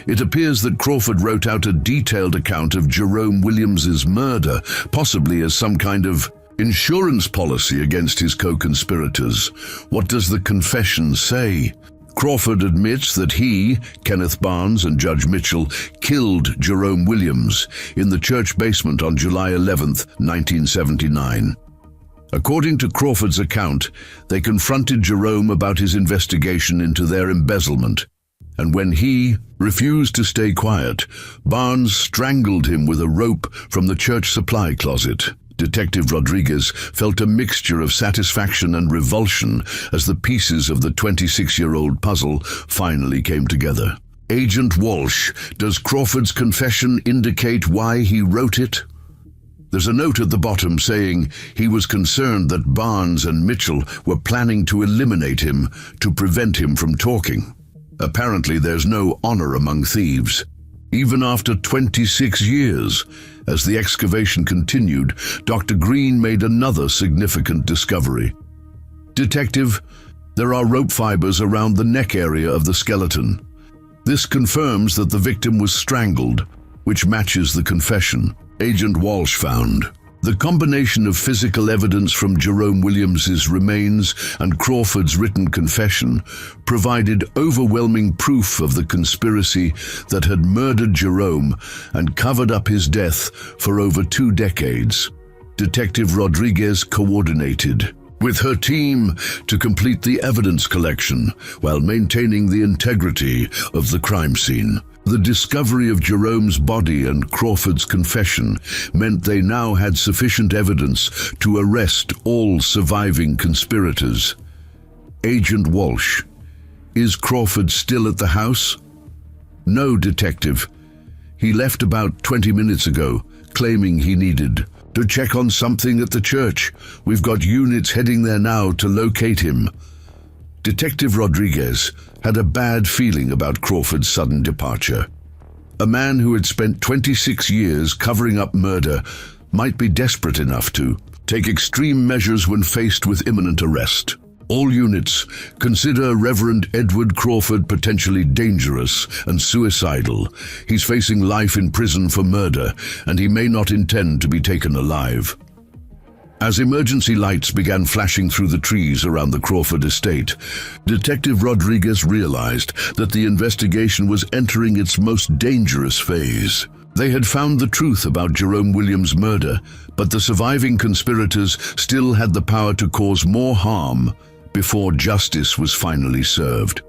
It appears that Crawford wrote out a detailed account of Jerome Williams's murder, possibly as some kind of insurance policy against his co-conspirators. What does the confession say? Crawford admits that he, Kenneth Barnes, and Judge Mitchell killed Jerome Williams in the church basement on July 11, 1979. According to Crawford's account, they confronted Jerome about his investigation into their embezzlement, and when he refused to stay quiet, Barnes strangled him with a rope from the church supply closet. Detective Rodriguez felt a mixture of satisfaction and revulsion as the pieces of the 26-year-old puzzle finally came together. "Agent Walsh, does Crawford's confession indicate why he wrote it?" There's a note at the bottom saying he was concerned that Barnes and Mitchell were planning to eliminate him to prevent him from talking. Apparently there's no honor among thieves. Even after 26 years, as the excavation continued, Dr. Green made another significant discovery. "Detective, there are rope fibers around the neck area of the skeleton. This confirms that the victim was strangled, which matches the confession." Agent Walsh found the combination of physical evidence from Jerome Williams's remains and Crawford's written confession provided overwhelming proof of the conspiracy that had murdered Jerome and covered up his death for over 2 decades. Detective Rodriguez coordinated with her team to complete the evidence collection while maintaining the integrity of the crime scene. The discovery of Jerome's body and Crawford's confession meant they now had sufficient evidence to arrest all surviving conspirators. "Agent Walsh, is Crawford still at the house?" "No, Detective. He left about 20 minutes ago, claiming he needed to check on something at the church. We've got units heading there now to locate him." Detective Rodriguez had a bad feeling about Crawford's sudden departure. A man who had spent 26 years covering up murder might be desperate enough to take extreme measures when faced with imminent arrest. "All units, consider Reverend Edward Crawford potentially dangerous and suicidal. He's facing life in prison for murder, and he may not intend to be taken alive." As emergency lights began flashing through the trees around the Crawford estate, Detective Rodriguez realized that the investigation was entering its most dangerous phase. They had found the truth about Jerome Williams' murder, but the surviving conspirators still had the power to cause more harm before justice was finally served.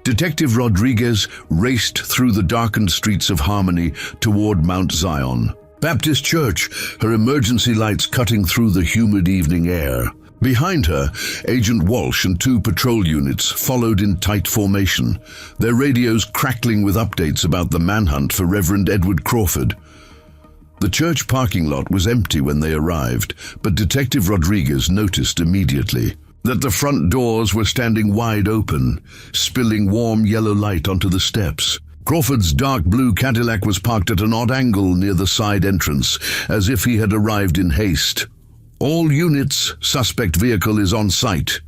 Detective Rodriguez raced through the darkened streets of Harmony toward Mount Zion Baptist Church, her emergency lights cutting through the humid evening air. Behind her, Agent Walsh and 2 patrol units followed in tight formation, their radios crackling with updates about the manhunt for Reverend Edward Crawford. The church parking lot was empty when they arrived, but Detective Rodriguez noticed immediately that the front doors were standing wide open, spilling warm yellow light onto the steps. Crawford's dark blue Cadillac was parked at an odd angle near the side entrance, as if he had arrived in haste. "All units, suspect vehicle is on site,"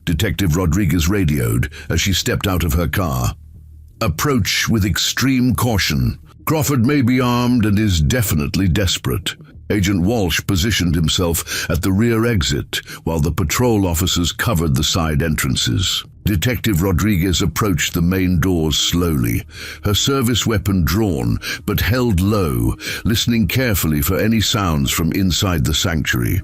Detective Rodriguez radioed as she stepped out of her car. "Approach with extreme caution. Crawford may be armed and is definitely desperate." Agent Walsh positioned himself at the rear exit while the patrol officers covered the side entrances. Detective Rodriguez approached the main doors slowly, her service weapon drawn but held low, listening carefully for any sounds from inside the sanctuary.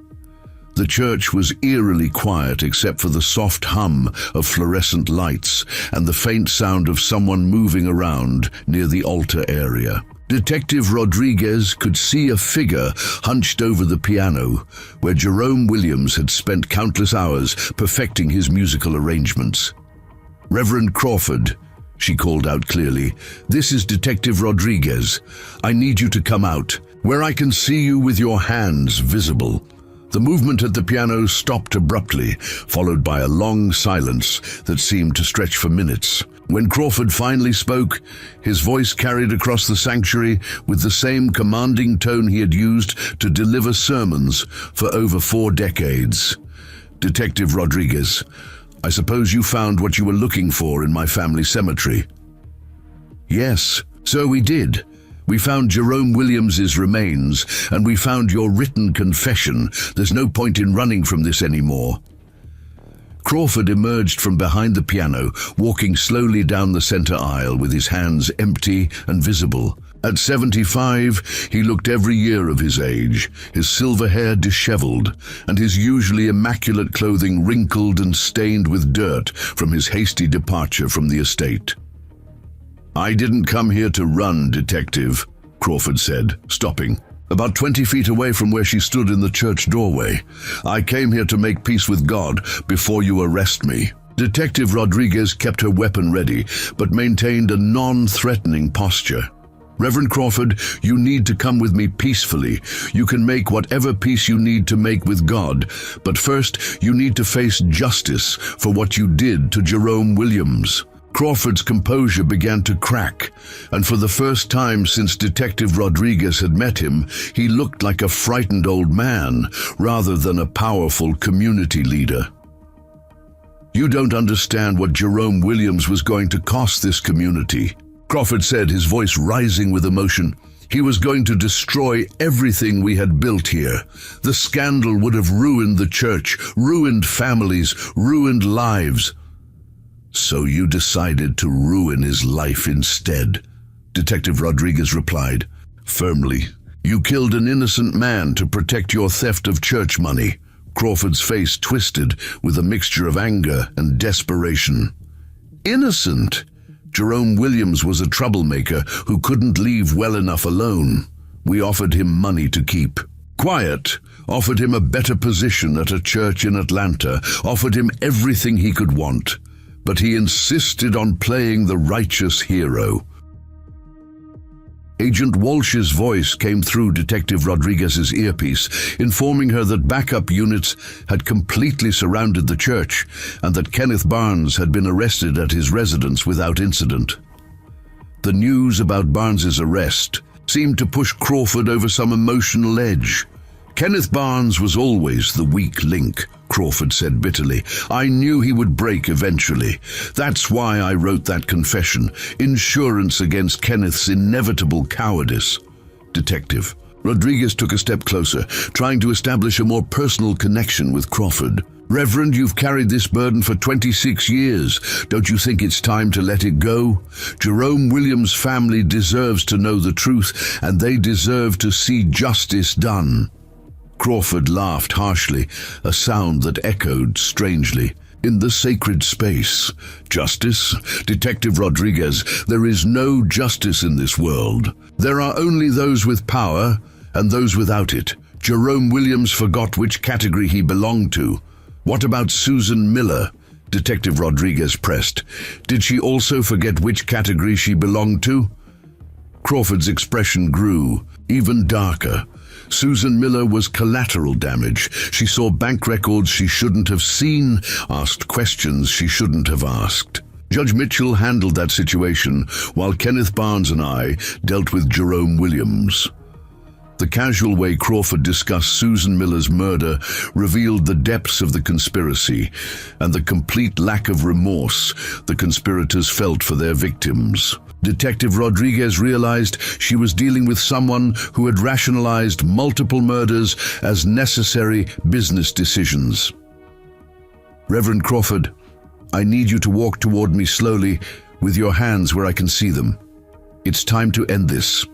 The church was eerily quiet except for the soft hum of fluorescent lights and the faint sound of someone moving around near the altar area. Detective Rodriguez could see a figure hunched over the piano, where Jerome Williams had spent countless hours perfecting his musical arrangements. "Reverend Crawford," she called out clearly, "this is Detective Rodriguez. I need you to come out, where I can see you with your hands visible." The movement at the piano stopped abruptly, followed by a long silence that seemed to stretch for minutes. When Crawford finally spoke, his voice carried across the sanctuary with the same commanding tone he had used to deliver sermons for over 4 decades. "Detective Rodriguez, I suppose you found what you were looking for in my family cemetery." "Yes, so we did. We found Jerome Williams's remains, and we found your written confession. There's no point in running from this anymore." Crawford emerged from behind the piano, walking slowly down the center aisle with his hands empty and visible. At 75, he looked every year of his age, his silver hair disheveled, and his usually immaculate clothing wrinkled and stained with dirt from his hasty departure from the estate. "I didn't come here to run, Detective," Crawford said, stopping, about 20 feet away from where she stood in the church doorway. "I came here to make peace with God before you arrest me." Detective Rodriguez kept her weapon ready, but maintained a non-threatening posture. "Reverend Crawford, you need to come with me peacefully. You can make whatever peace you need to make with God, but first you need to face justice for what you did to Jerome Williams." Crawford's composure began to crack, and for the first time since Detective Rodriguez had met him, he looked like a frightened old man rather than a powerful community leader. "You don't understand what Jerome Williams was going to cost this community," Crawford said, his voice rising with emotion. "He was going to destroy everything we had built here. The scandal would have ruined the church, ruined families, ruined lives." "So you decided to ruin his life instead," Detective Rodriguez replied, firmly. "You killed an innocent man to protect your theft of church money." Crawford's face twisted with a mixture of anger and desperation. "Innocent? Jerome Williams was a troublemaker who couldn't leave well enough alone. We offered him money to keep quiet, offered him a better position at a church in Atlanta, offered him everything he could want. But he insisted on playing the righteous hero." Agent Walsh's voice came through Detective Rodriguez's earpiece, informing her that backup units had completely surrounded the church and that Kenneth Barnes had been arrested at his residence without incident. The news about Barnes's arrest seemed to push Crawford over some emotional edge. "Kenneth Barnes was always the weak link," Crawford said bitterly. "I knew he would break eventually. That's why I wrote that confession, insurance against Kenneth's inevitable cowardice." Detective Rodriguez took a step closer, trying to establish a more personal connection with Crawford. "Reverend, you've carried this burden for 26 years. Don't you think it's time to let it go? Jerome Williams' family deserves to know the truth, and they deserve to see justice done." Crawford laughed harshly, a sound that echoed strangely. in the sacred space. Justice? Detective Rodriguez, there is no justice in this world. There are only those with power and those without it. Jerome Williams forgot which category he belonged to. What about Susan Miller? Detective Rodriguez pressed. Did she also forget which category she belonged to? Crawford's expression grew, even darker. Susan Miller was collateral damage. She saw bank records she shouldn't have seen, asked questions she shouldn't have asked. Judge Mitchell handled that situation, while Kenneth Barnes and I dealt with Jerome Williams. The casual way Crawford discussed Susan Miller's murder revealed the depths of the conspiracy and the complete lack of remorse the conspirators felt for their victims. Detective Rodriguez realized she was dealing with someone who had rationalized multiple murders as necessary business decisions. Reverend Crawford, I need you to walk toward me slowly with your hands where I can see them. It's time to end this.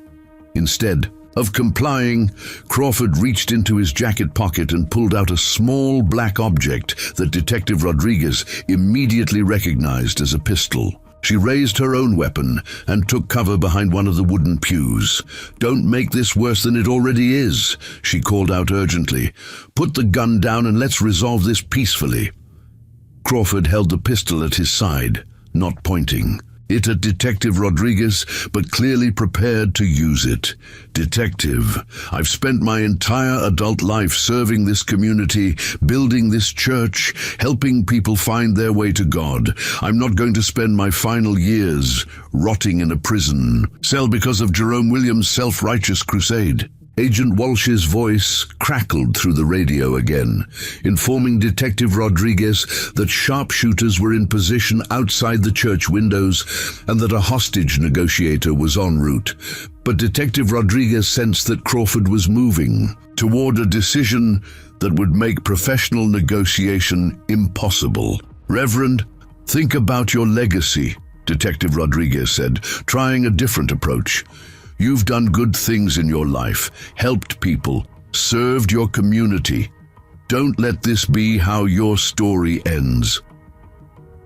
Instead of complying, Crawford reached into his jacket pocket and pulled out a small black object that Detective Rodriguez immediately recognized as a pistol. She raised her own weapon and took cover behind one of the wooden pews. "Don't make this worse than it already is," she called out urgently. "Put the gun down and let's resolve this peacefully." Crawford held the pistol at his side, not pointing it at Detective Rodriguez, but clearly prepared to use it. "Detective, I've spent my entire adult life serving this community, building this church, helping people find their way to God. I'm not going to spend my final years rotting in a prison cell because of Jerome Williams' self-righteous crusade." Agent Walsh's voice crackled through the radio again, informing Detective Rodriguez that sharpshooters were in position outside the church windows and that a hostage negotiator was en route. But Detective Rodriguez sensed that Crawford was moving toward a decision that would make professional negotiation impossible. "Reverend, think about your legacy," Detective Rodriguez said, trying a different approach. "You've done good things in your life, helped people, served your community. Don't let this be how your story ends."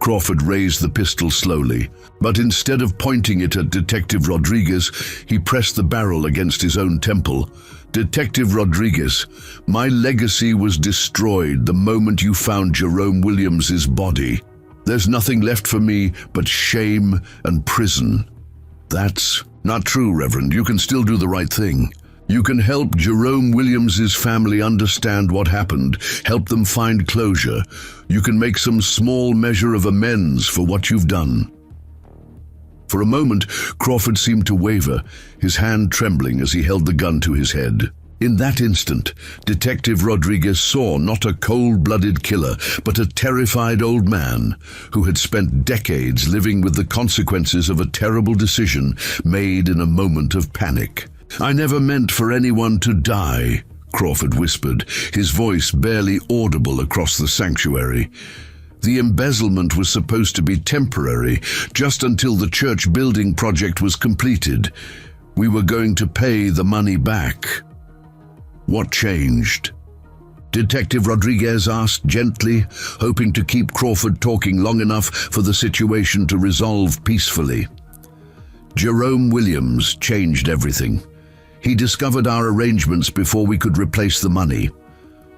Crawford raised the pistol slowly, but instead of pointing it at Detective Rodriguez, he pressed the barrel against his own temple. "Detective Rodriguez, my legacy was destroyed the moment you found Jerome Williams's body. There's nothing left for me but shame and prison." "That's not true, Reverend. You can still do the right thing. You can help Jerome Williams's family understand what happened, help them find closure. You can make some small measure of amends for what you've done." For a moment, Crawford seemed to waver, his hand trembling as he held the gun to his head. In that instant, Detective Rodriguez saw not a cold-blooded killer, but a terrified old man who had spent decades living with the consequences of a terrible decision made in a moment of panic. "I never meant for anyone to die," Crawford whispered, his voice barely audible across the sanctuary. "The embezzlement was supposed to be temporary, just until the church building project was completed. We were going to pay the money back." "What changed?" Detective Rodriguez asked gently, hoping to keep Crawford talking long enough for the situation to resolve peacefully. "Jerome Williams changed everything. He discovered our arrangements before we could replace the money.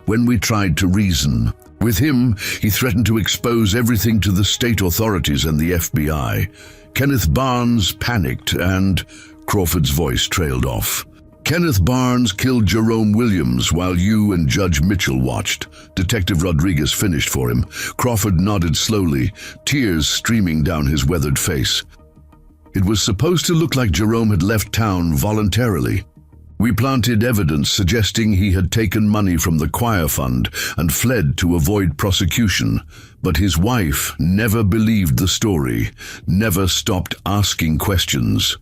When we tried to reason with him, he threatened to expose everything to the state authorities and the FBI. Kenneth Barnes panicked and..." Crawford's voice trailed off. "Kenneth Barnes killed Jerome Williams while you and Judge Mitchell watched," Detective Rodriguez finished for him. Crawford nodded slowly, tears streaming down his weathered face. "It was supposed to look like Jerome had left town voluntarily. We planted evidence suggesting he had taken money from the choir fund and fled to avoid prosecution. But his wife never believed the story, never stopped asking questions."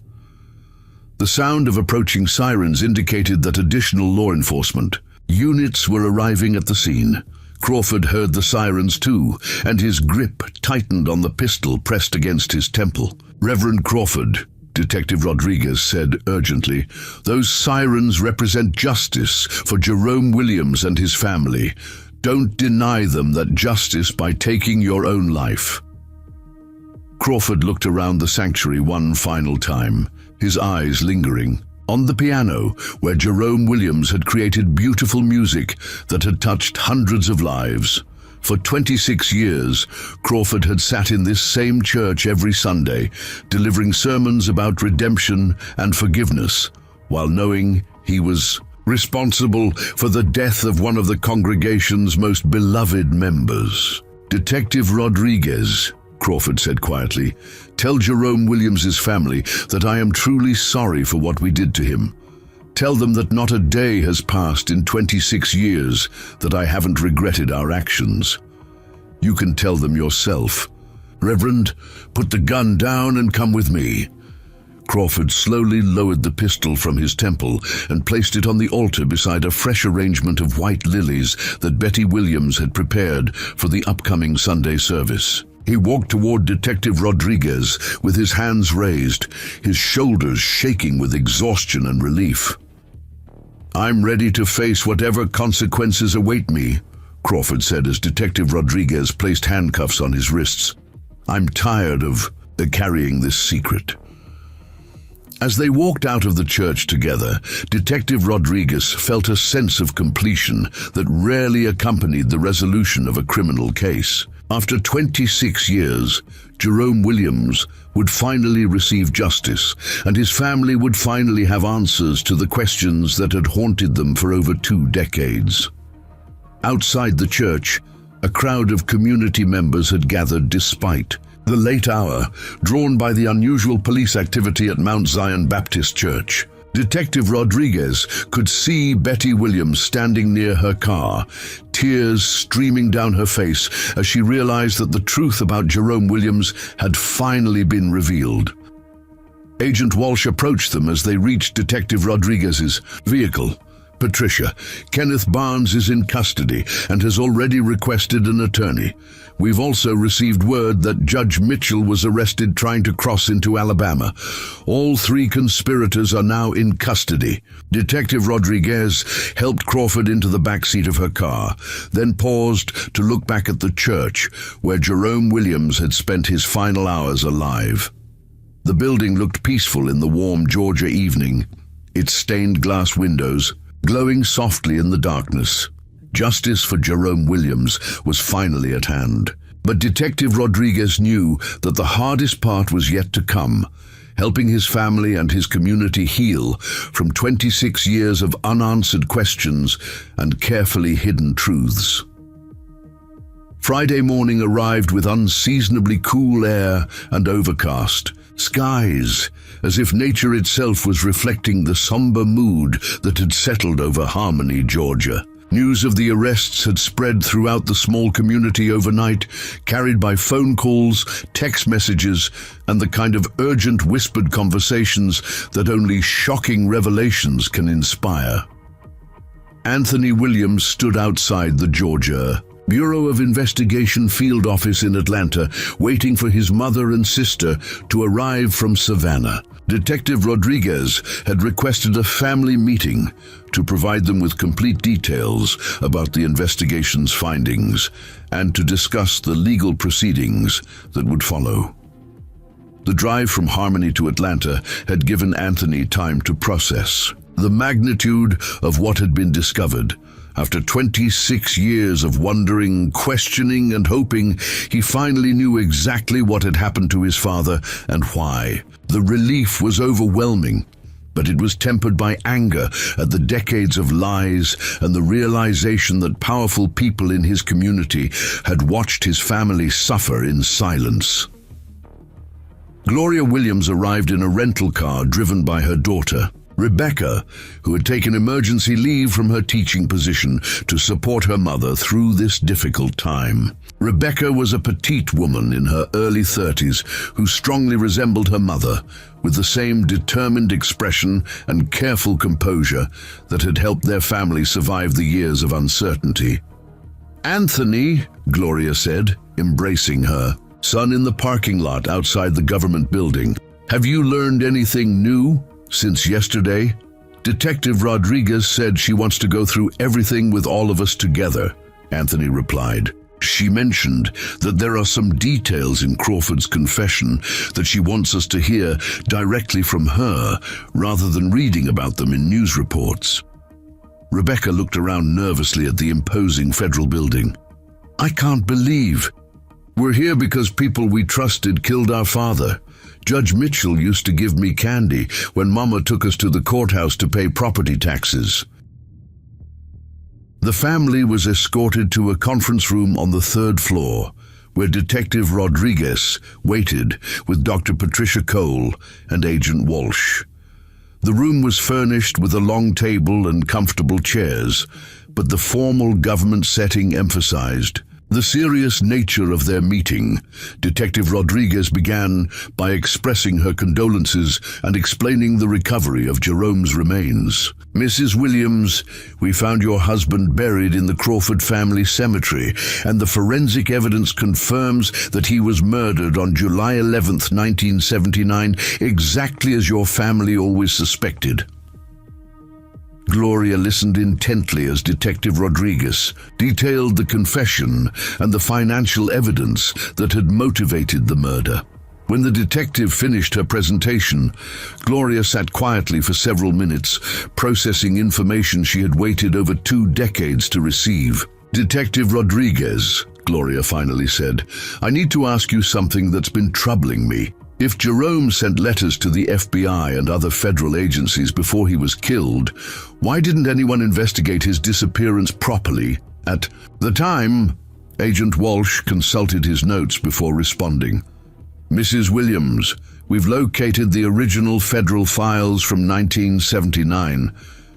The sound of approaching sirens indicated that additional law enforcement units were arriving at the scene. Crawford heard the sirens too, and his grip tightened on the pistol pressed against his temple. "Reverend Crawford," Detective Rodriguez said urgently, "those sirens represent justice for Jerome Williams and his family. Don't deny them that justice by taking your own life." Crawford looked around the sanctuary one final time, his eyes lingering on the piano where Jerome Williams had created beautiful music that had touched hundreds of lives. For 26 years, Crawford had sat in this same church every Sunday, delivering sermons about redemption and forgiveness, while knowing he was responsible for the death of one of the congregation's most beloved members. "Detective Rodriguez," Crawford said quietly, "tell Jerome Williams's family that I am truly sorry for what we did to him. Tell them that not a day has passed in 26 years that I haven't regretted our actions. You can tell them yourself. Reverend, put the gun down and come with me." Crawford slowly lowered the pistol from his temple and placed it on the altar beside a fresh arrangement of white lilies that Betty Williams had prepared for the upcoming Sunday service. He walked toward Detective Rodriguez with his hands raised, his shoulders shaking with exhaustion and relief. "I'm ready to face whatever consequences await me," Crawford said as Detective Rodriguez placed handcuffs on his wrists. "I'm tired of carrying this secret." As they walked out of the church together, Detective Rodriguez felt a sense of completion that rarely accompanied the resolution of a criminal case. After 26 years, Jerome Williams would finally receive justice, and his family would finally have answers to the questions that had haunted them for over 2 decades. Outside the church, a crowd of community members had gathered despite the late hour, drawn by the unusual police activity at Mount Zion Baptist Church. Detective Rodriguez could see Betty Williams standing near her car, tears streaming down her face as she realized that the truth about Jerome Williams had finally been revealed. Agent Walsh approached them as they reached Detective Rodriguez's vehicle. "Patricia, Kenneth Barnes is in custody and has already requested an attorney. We've also received word that Judge Mitchell was arrested trying to cross into Alabama. All 3 conspirators are now in custody." Detective Rodriguez helped Crawford into the back seat of her car, then paused to look back at the church where Jerome Williams had spent his final hours alive. The building looked peaceful in the warm Georgia evening, its stained glass windows glowing softly in the darkness. Justice for Jerome Williams was finally at hand. But Detective Rodriguez knew that the hardest part was yet to come, helping his family and his community heal from 26 years of unanswered questions and carefully hidden truths. Friday morning arrived with unseasonably cool air and overcast skies, as if nature itself was reflecting the somber mood that had settled over Harmony, Georgia. News of the arrests had spread throughout the small community overnight, carried by phone calls, text messages, and the kind of urgent whispered conversations that only shocking revelations can inspire. Anthony Williams stood outside the Georgia Bureau of Investigation field office in Atlanta, waiting for his mother and sister to arrive from Savannah. Detective Rodriguez had requested a family meeting to provide them with complete details about the investigation's findings and to discuss the legal proceedings that would follow. The drive from Harmony to Atlanta had given Anthony time to process the magnitude of what had been discovered. After 26 years of wondering, questioning, and hoping, he finally knew exactly what had happened to his father and why. The relief was overwhelming, but it was tempered by anger at the decades of lies and the realization that powerful people in his community had watched his family suffer in silence. Gloria Williams arrived in a rental car driven by her daughter, Rebecca, who had taken emergency leave from her teaching position to support her mother through this difficult time. Rebecca was a petite woman in her early 30s who strongly resembled her mother, with the same determined expression and careful composure that had helped their family survive the years of uncertainty. "Anthony," Gloria said, embracing her son in the parking lot outside the government building, "have you learned anything new since yesterday?" Detective Rodriguez said she wants to go through everything with all of us together, Anthony replied. She mentioned that there are some details in Crawford's confession that she wants us to hear directly from her rather than reading about them in news reports. Rebecca looked around nervously at the imposing federal building. I can't believe. We're here because people we trusted killed our father. Judge Mitchell used to give me candy when Mama took us to the courthouse to pay property taxes. The family was escorted to a conference room on the 3rd floor, where Detective Rodriguez waited with Dr. Patricia Cole and Agent Walsh. The room was furnished with a long table and comfortable chairs, but the formal government setting emphasized the serious nature of their meeting. Detective Rodriguez began by expressing her condolences and explaining the recovery of Jerome's remains. Mrs. Williams, we found your husband buried in the Crawford family cemetery, and the forensic evidence confirms that he was murdered on July 11th, 1979, exactly as your family always suspected. Gloria listened intently as Detective Rodriguez detailed the confession and the financial evidence that had motivated the murder. When the detective finished her presentation, Gloria sat quietly for several minutes, processing information she had waited over 2 decades to receive. Detective Rodriguez, Gloria finally said, I need to ask you something that's been troubling me. If Jerome sent letters to the FBI and other federal agencies before he was killed, why didn't anyone investigate his disappearance properly? At the time, Agent Walsh consulted his notes before responding. Mrs. Williams, we've located the original federal files from 1979.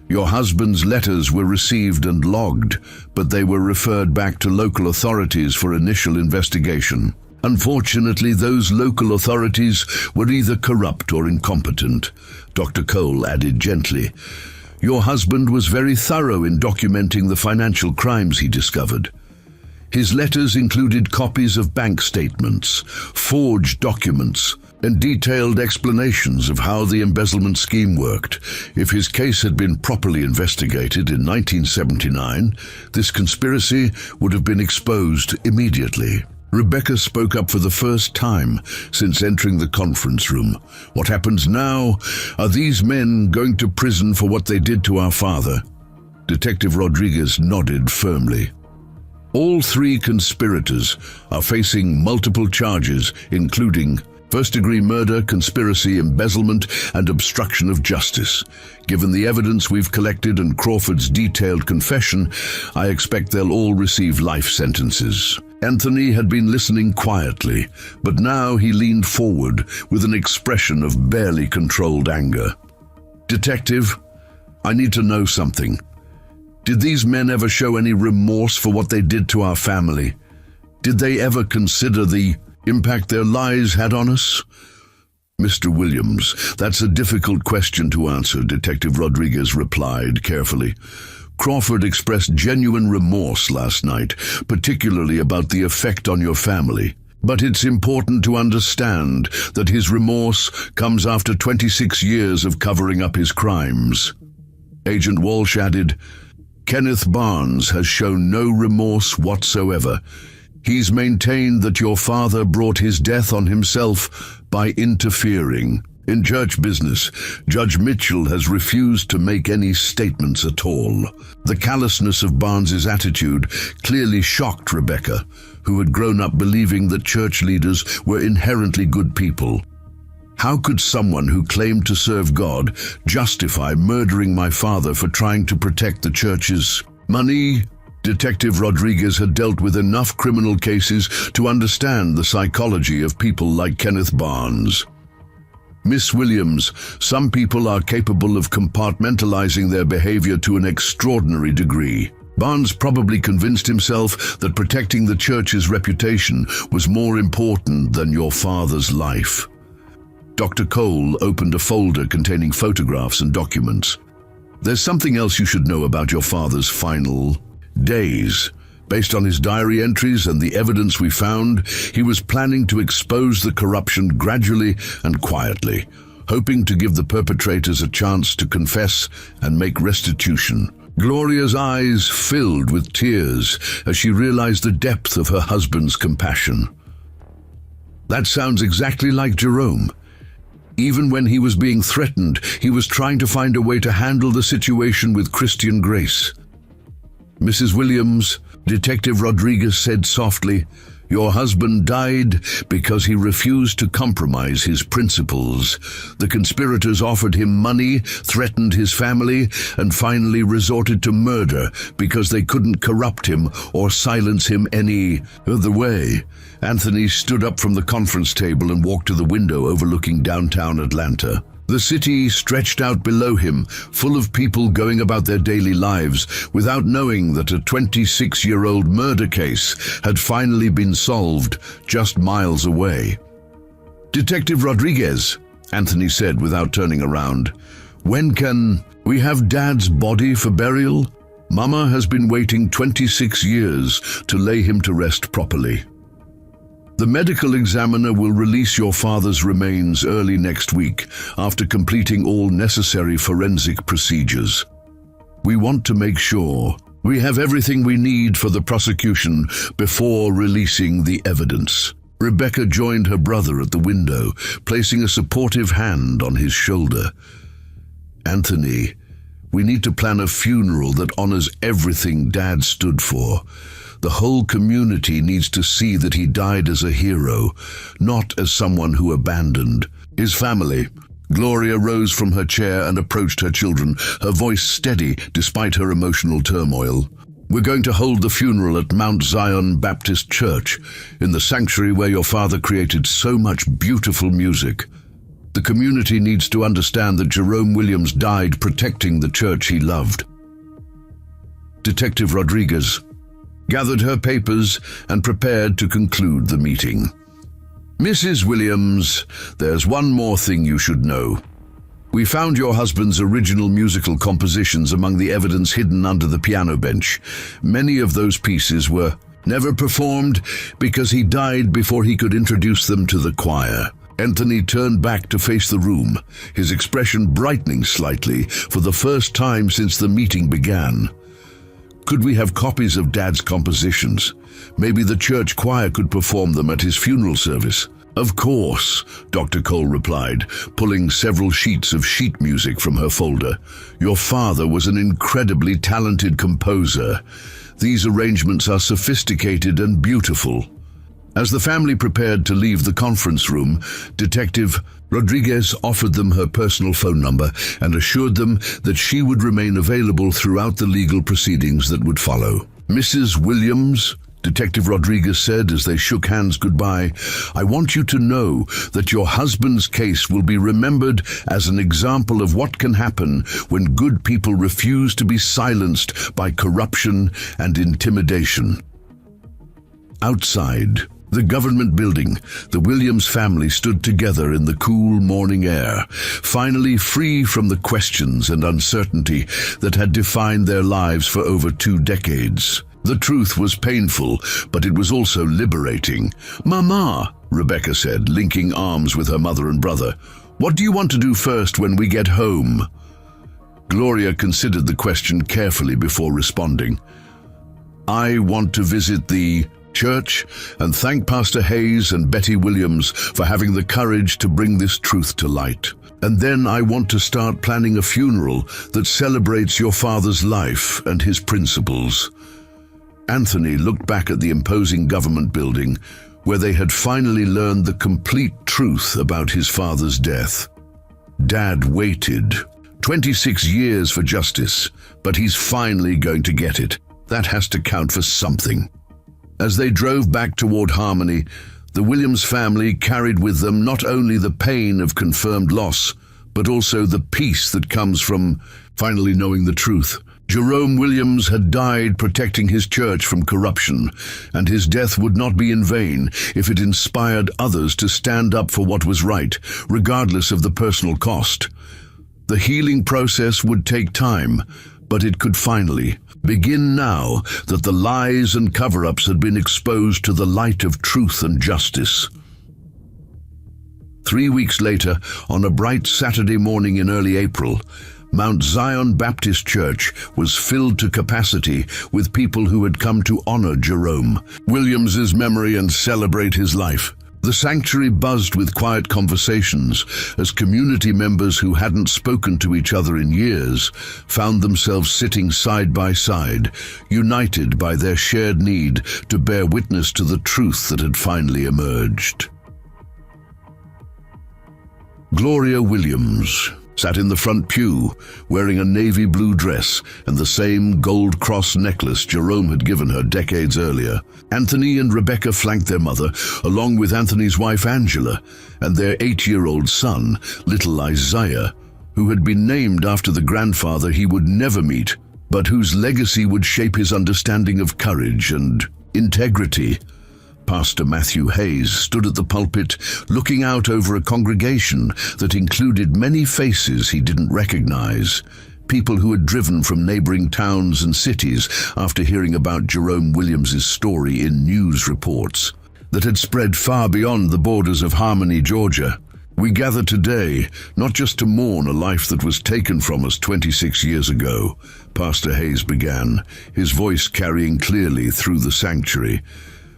Your husband's letters were received and logged, but they were referred back to local authorities for initial investigation. Unfortunately, those local authorities were either corrupt or incompetent, Dr. Cole added gently. Your husband was very thorough in documenting the financial crimes he discovered. His letters included copies of bank statements, forged documents, and detailed explanations of how the embezzlement scheme worked. If his case had been properly investigated in 1979, this conspiracy would have been exposed immediately. Rebecca spoke up for the first time since entering the conference room. What happens now? Are these men going to prison for what they did to our father? Detective Rodriguez nodded firmly. All 3 conspirators are facing multiple charges, including first-degree murder, conspiracy, embezzlement, and obstruction of justice. Given the evidence we've collected and Crawford's detailed confession, I expect they'll all receive life sentences. Anthony had been listening quietly, but now he leaned forward with an expression of barely controlled anger. Detective, I need to know something. Did these men ever show any remorse for what they did to our family? Did they ever consider the impact their lies had on us? Mr. Williams, that's a difficult question to answer, Detective Rodriguez replied carefully. Crawford expressed genuine remorse last night, particularly about the effect on your family. But it's important to understand that his remorse comes after 26 years of covering up his crimes. Agent Walsh added, Kenneth Barnes has shown no remorse whatsoever. He's maintained that your father brought his death on himself by interfering. In church business, Judge Mitchell has refused to make any statements at all. The callousness of Barnes's attitude clearly shocked Rebecca, who had grown up believing that church leaders were inherently good people. How could someone who claimed to serve God justify murdering my father for trying to protect the church's money? Detective Rodriguez had dealt with enough criminal cases to understand the psychology of people like Kenneth Barnes. Miss Williams, some people are capable of compartmentalizing their behavior to an extraordinary degree. Barnes probably convinced himself that protecting the church's reputation was more important than your father's life. Dr. Cole opened a folder containing photographs and documents. There's something else you should know about your father's final days. Based on his diary entries and the evidence we found, he was planning to expose the corruption gradually and quietly, hoping to give the perpetrators a chance to confess and make restitution. Gloria's eyes filled with tears as she realized the depth of her husband's compassion. That sounds exactly like Jerome. Even when he was being threatened, he was trying to find a way to handle the situation with Christian grace. "Mrs. Williams," Detective Rodriguez said softly, "your husband died because he refused to compromise his principles. The conspirators offered him money, threatened his family, and finally resorted to murder because they couldn't corrupt him or silence him any other way." Anthony stood up from the conference table and walked to the window overlooking downtown Atlanta. The city stretched out below him, full of people going about their daily lives without knowing that a 26-year-old murder case had finally been solved just miles away. "Detective Rodriguez," Anthony said without turning around, "when can we have Dad's body for burial? Mama has been waiting 26 years to lay him to rest properly." "The medical examiner will release your father's remains early next week after completing all necessary forensic procedures. We want to make sure we have everything we need for the prosecution before releasing the evidence." Rebecca joined her brother at the window, placing a supportive hand on his shoulder. "Anthony, we need to plan a funeral that honors everything Dad stood for. The whole community needs to see that he died as a hero, not as someone who abandoned his family." Gloria rose from her chair and approached her children, her voice steady despite her emotional turmoil. "We're going to hold the funeral at Mount Zion Baptist Church, in the sanctuary where your father created so much beautiful music. The community needs to understand that Jerome Williams died protecting the church he loved." Detective Rodriguez gathered her papers and prepared to conclude the meeting. "Mrs. Williams, there's one more thing you should know. We found your husband's original musical compositions among the evidence hidden under the piano bench. Many of those pieces were never performed because he died before he could introduce them to the choir." Anthony turned back to face the room, his expression brightening slightly for the first time since the meeting began. "Could we have copies of Dad's compositions? Maybe the church choir could perform them at his funeral service." "Of course," Dr. Cole replied, pulling several sheets of sheet music from her folder. "Your father was an incredibly talented composer. These arrangements are sophisticated and beautiful." As the family prepared to leave the conference room, Detective Rodriguez offered them her personal phone number and assured them that she would remain available throughout the legal proceedings that would follow. "Mrs. Williams," Detective Rodriguez said as they shook hands goodbye, "I want you to know that your husband's case will be remembered as an example of what can happen when good people refuse to be silenced by corruption and intimidation." Outside the government building, the Williams family stood together in the cool morning air, finally free from the questions and uncertainty that had defined their lives for over 2 decades. The truth was painful, but it was also liberating. "Mama," Rebecca said, linking arms with her mother and brother, "what do you want to do first when we get home?" Gloria considered the question carefully before responding. "I want to visit the church and thank Pastor Hayes and Betty Williams for having the courage to bring this truth to light. And then I want to start planning a funeral that celebrates your father's life and his principles." Anthony looked back at the imposing government building, where they had finally learned the complete truth about his father's death. Dad waited 26 years for justice, but he's finally going to get it. That has to count for something. As they drove back toward Harmony, the Williams family carried with them not only the pain of confirmed loss, but also the peace that comes from finally knowing the truth. Jerome Williams had died protecting his church from corruption, and his death would not be in vain if it inspired others to stand up for what was right, regardless of the personal cost. The healing process would take time, but it could finally begin now that the lies and cover-ups had been exposed to the light of truth and justice. 3 weeks later, on a bright Saturday morning in early April, Mount Zion Baptist Church was filled to capacity with people who had come to honor Jerome Williams's memory and celebrate his life. The sanctuary buzzed with quiet conversations as community members who hadn't spoken to each other in years found themselves sitting side by side, united by their shared need to bear witness to the truth that had finally emerged. Gloria Williams sat in the front pew, wearing a navy blue dress and the same gold cross necklace Jerome had given her decades earlier. Anthony and Rebecca flanked their mother, along with Anthony's wife Angela and their 8-year-old son, little Isaiah, who had been named after the grandfather he would never meet, but whose legacy would shape his understanding of courage and integrity. Pastor Matthew Hayes stood at the pulpit, looking out over a congregation that included many faces he didn't recognize, people who had driven from neighboring towns and cities after hearing about Jerome Williams's story in news reports that had spread far beyond the borders of Harmony, Georgia. We gather today not just to mourn a life that was taken from us 26 years ago, Pastor Hayes began, his voice carrying clearly through the sanctuary.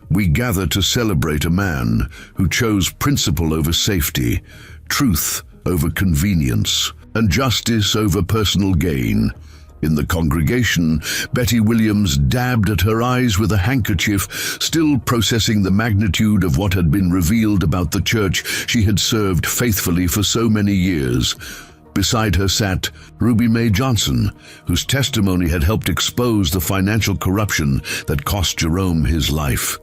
We gather to celebrate a man who chose principle over safety, truth over convenience, and justice over personal gain. In the congregation, Betty Williams dabbed at her eyes with a handkerchief, still processing the magnitude of what had been revealed about the church she had served faithfully for so many years. Beside her sat Ruby Mae Johnson, whose testimony had helped expose the financial corruption that cost Jerome his life.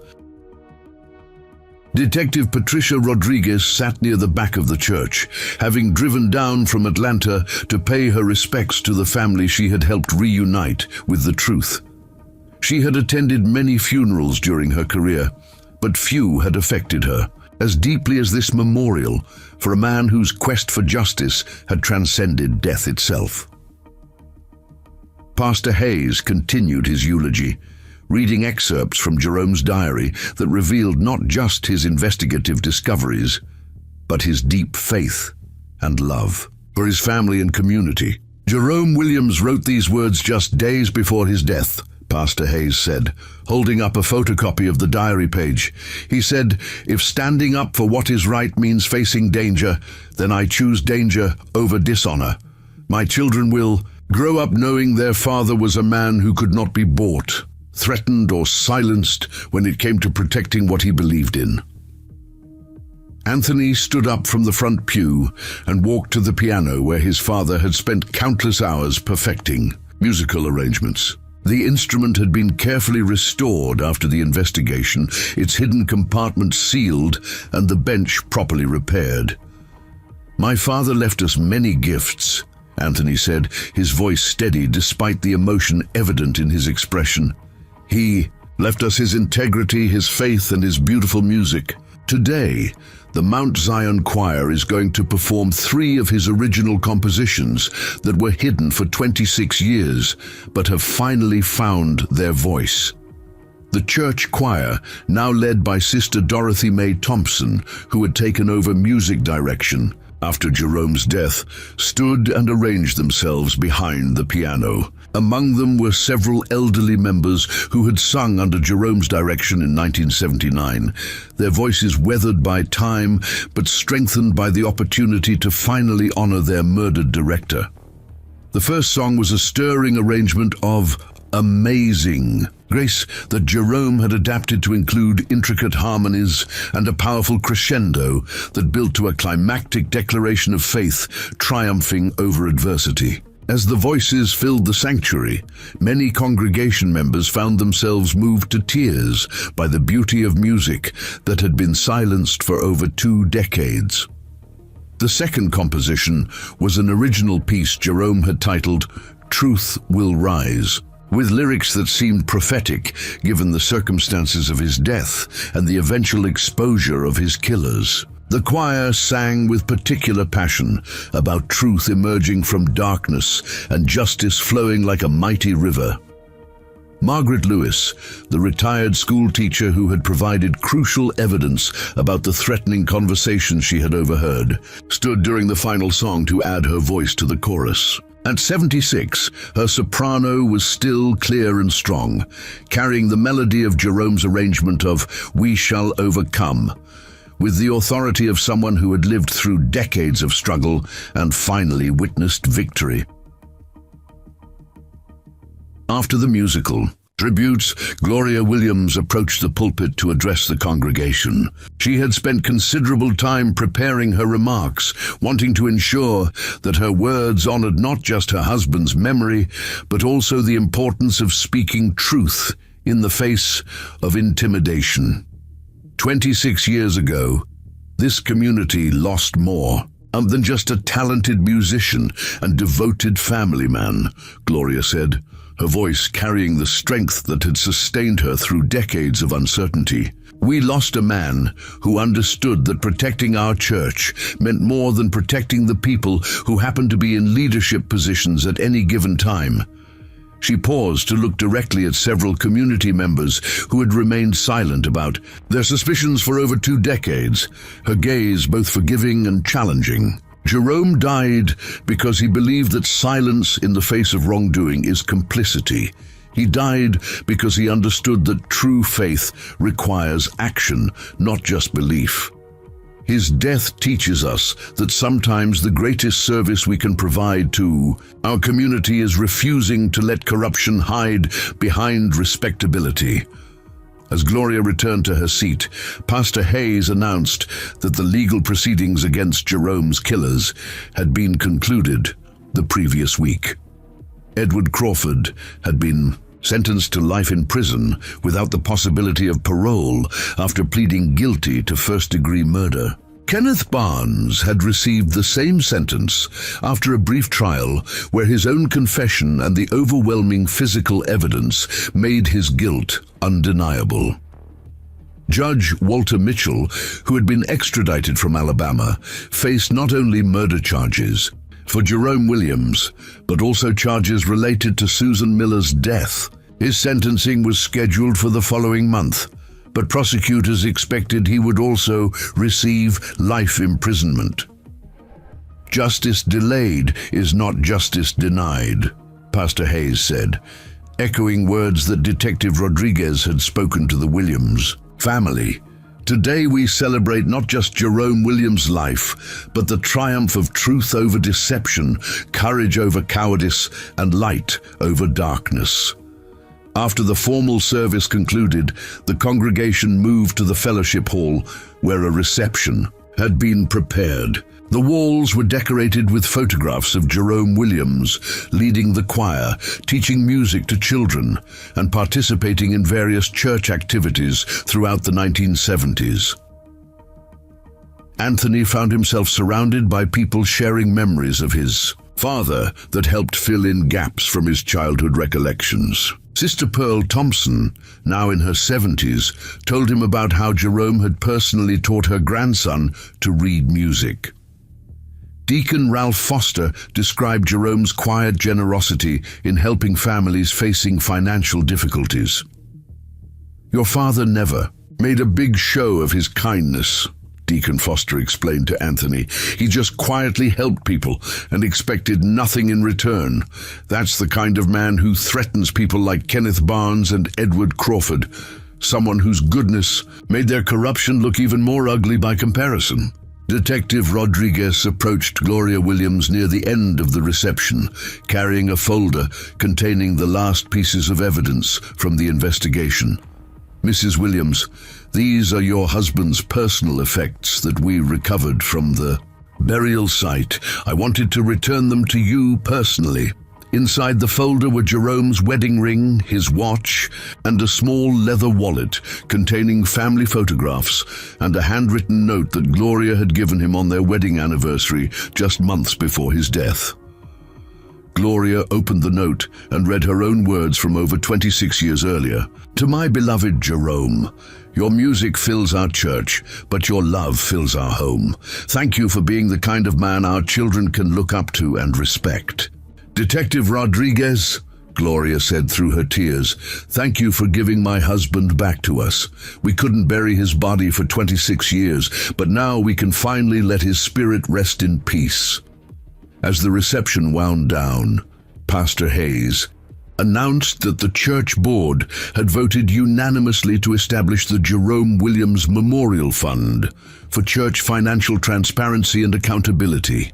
Detective Patricia Rodriguez sat near the back of the church, having driven down from Atlanta to pay her respects to the family she had helped reunite with the truth. She had attended many funerals during her career, but few had affected her as deeply as this memorial for a man whose quest for justice had transcended death itself. Pastor Hayes continued his eulogy, reading excerpts from Jerome's diary that revealed not just his investigative discoveries, but his deep faith and love for his family and community. Jerome Williams wrote these words just days before his death, Pastor Hayes said, holding up a photocopy of the diary page. He said, "If standing up for what is right means facing danger, then I choose danger over dishonor. My children will grow up knowing their father was a man who could not be bought, threatened or silenced when it came to protecting what he believed in." Anthony stood up from the front pew and walked to the piano where his father had spent countless hours perfecting musical arrangements. The instrument had been carefully restored after the investigation, its hidden compartments sealed and the bench properly repaired. "My father left us many gifts," Anthony said, his voice steady despite the emotion evident in his expression. "He left us his integrity, his faith, and his beautiful music. Today, the Mount Zion Choir is going to perform 3 of his original compositions that were hidden for 26 years, but have finally found their voice." The church choir, now led by Sister Dorothy Mae Thompson, who had taken over music direction after Jerome's death, stood and arranged themselves behind the piano. Among them were several elderly members who had sung under Jerome's direction in 1979, their voices weathered by time but strengthened by the opportunity to finally honor their murdered director. The first song was a stirring arrangement of "Amazing Grace" that Jerome had adapted to include intricate harmonies and a powerful crescendo that built to a climactic declaration of faith triumphing over adversity. As the voices filled the sanctuary, many congregation members found themselves moved to tears by the beauty of music that had been silenced for over 2 decades. The second composition was an original piece Jerome had titled "Truth Will Rise," with lyrics that seemed prophetic given the circumstances of his death and the eventual exposure of his killers. The choir sang with particular passion about truth emerging from darkness and justice flowing like a mighty river. Margaret Lewis, the retired school teacher who had provided crucial evidence about the threatening conversations she had overheard, stood during the final song to add her voice to the chorus. At 76, her soprano was still clear and strong, carrying the melody of Jerome's arrangement of "We Shall Overcome," with the authority of someone who had lived through decades of struggle and finally witnessed victory. After the musical tributes, Gloria Williams approached the pulpit to address the congregation. She had spent considerable time preparing her remarks, wanting to ensure that her words honored not just her husband's memory, but also the importance of speaking truth in the face of intimidation. 26 years ago, this community lost more than just a talented musician and devoted family man, Gloria said, her voice carrying the strength that had sustained her through decades of uncertainty. "We lost a man who understood that protecting our church meant more than protecting the people who happened to be in leadership positions at any given time." She paused to look directly at several community members who had remained silent about their suspicions for over 2 decades, her gaze both forgiving and challenging. Jerome died because he believed that silence in the face of wrongdoing is complicity. He died because he understood that true faith requires action, not just belief. His death teaches us that sometimes the greatest service we can provide to our community is refusing to let corruption hide behind respectability. As Gloria returned to her seat, Pastor Hayes announced that the legal proceedings against Jerome's killers had been concluded the previous week. Edward Crawford had been sentenced to life in prison without the possibility of parole after pleading guilty to first-degree murder. Kenneth Barnes had received the same sentence after a brief trial where his own confession and the overwhelming physical evidence made his guilt undeniable. Judge Walter Mitchell, who had been extradited from Alabama, faced not only murder charges for Jerome Williams, but also charges related to Susan Miller's death. His sentencing was scheduled for the following month, but prosecutors expected he would also receive life imprisonment. "Justice delayed is not justice denied," Pastor Hayes said, echoing words that Detective Rodriguez had spoken to the Williams family. "Today we celebrate not just Jerome Williams' life, but the triumph of truth over deception, courage over cowardice, and light over darkness." After the formal service concluded, the congregation moved to the fellowship hall, where a reception had been prepared. The walls were decorated with photographs of Jerome Williams leading the choir, teaching music to children, and participating in various church activities throughout the 1970s. Anthony found himself surrounded by people sharing memories of his father that helped fill in gaps from his childhood recollections. Sister Pearl Thompson, now in her 70s, told him about how Jerome had personally taught her grandson to read music. Deacon Ralph Foster described Jerome's quiet generosity in helping families facing financial difficulties. "Your father never made a big show of his kindness," Deacon Foster explained to Anthony. "He just quietly helped people and expected nothing in return. That's the kind of man who threatens people like Kenneth Barnes and Edward Crawford, someone whose goodness made their corruption look even more ugly by comparison." Detective Rodriguez approached Gloria Williams near the end of the reception, carrying a folder containing the last pieces of evidence from the investigation. "Mrs. Williams, these are your husband's personal effects that we recovered from the burial site. I wanted to return them to you personally." Inside the folder were Jerome's wedding ring, his watch, and a small leather wallet containing family photographs and a handwritten note that Gloria had given him on their wedding anniversary just months before his death. Gloria opened the note and read her own words from over 26 years earlier. "To my beloved Jerome, your music fills our church, but your love fills our home. Thank you for being the kind of man our children can look up to and respect." "Detective Rodriguez," Gloria said through her tears, "thank you for giving my husband back to us. We couldn't bury his body for 26 years, but now we can finally let his spirit rest in peace." As the reception wound down, Pastor Hayes announced that the church board had voted unanimously to establish the Jerome Williams Memorial Fund for church financial transparency and accountability.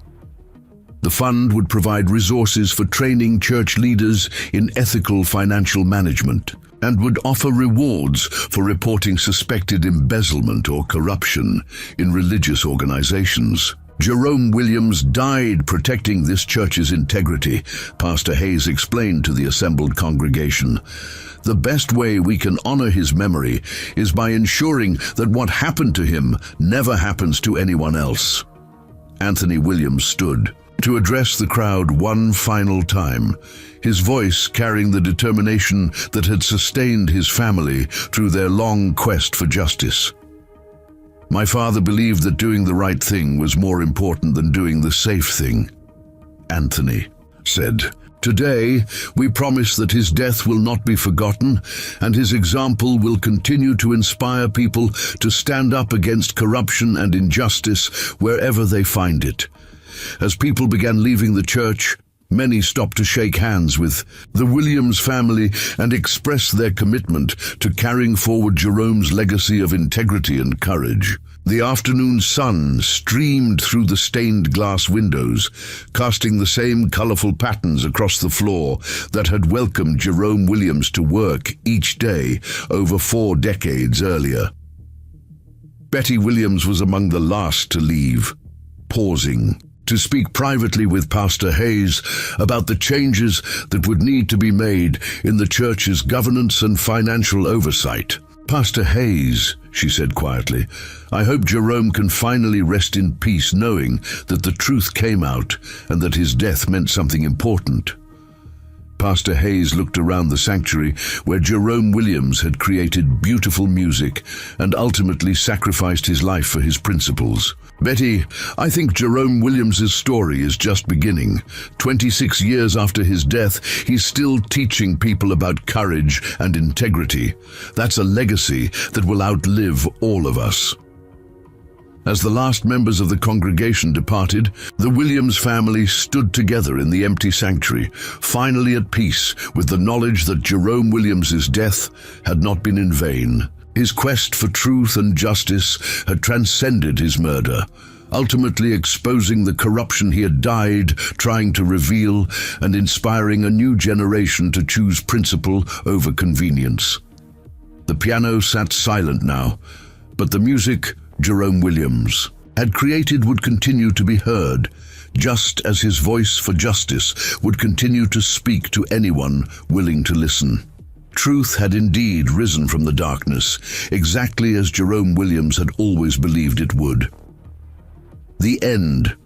The fund would provide resources for training church leaders in ethical financial management and would offer rewards for reporting suspected embezzlement or corruption in religious organizations. Jerome Williams died protecting this church's integrity, Pastor Hayes explained to the assembled congregation. The best way we can honor his memory is by ensuring that what happened to him never happens to anyone else. Anthony Williams stood to address the crowd one final time, his voice carrying the determination that had sustained his family through their long quest for justice. My father believed that doing the right thing was more important than doing the safe thing, Anthony said. Today, we promise that his death will not be forgotten, and his example will continue to inspire people to stand up against corruption and injustice wherever they find it. As people began leaving the church, many stopped to shake hands with the Williams family and express their commitment to carrying forward Jerome's legacy of integrity and courage. The afternoon sun streamed through the stained glass windows, casting the same colorful patterns across the floor that had welcomed Jerome Williams to work each day over 4 decades earlier. Betty Williams was among the last to leave, pausing to speak privately with Pastor Hayes about the changes that would need to be made in the church's governance and financial oversight. Pastor Hayes, she said quietly, I hope Jerome can finally rest in peace knowing that the truth came out and that his death meant something important. Pastor Hayes looked around the sanctuary where Jerome Williams had created beautiful music and ultimately sacrificed his life for his principles. Betty, I think Jerome Williams's story is just beginning. 26 years after his death, he's still teaching people about courage and integrity. That's a legacy that will outlive all of us. As the last members of the congregation departed, the Williams family stood together in the empty sanctuary, finally at peace with the knowledge that Jerome Williams's death had not been in vain. His quest for truth and justice had transcended his murder, ultimately exposing the corruption he had died trying to reveal and inspiring a new generation to choose principle over convenience. The piano sat silent now, but the music Jerome Williams had created would continue to be heard, just as his voice for justice would continue to speak to anyone willing to listen. Truth had indeed risen from the darkness, exactly as Jerome Williams had always believed it would. The end.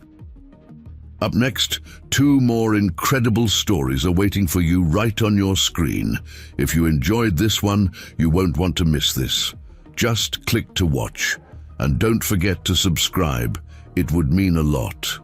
Up next, 2 more incredible stories are waiting for you right on your screen. If you enjoyed this one, you won't want to miss this. Just click to watch. And don't forget to subscribe. It would mean a lot.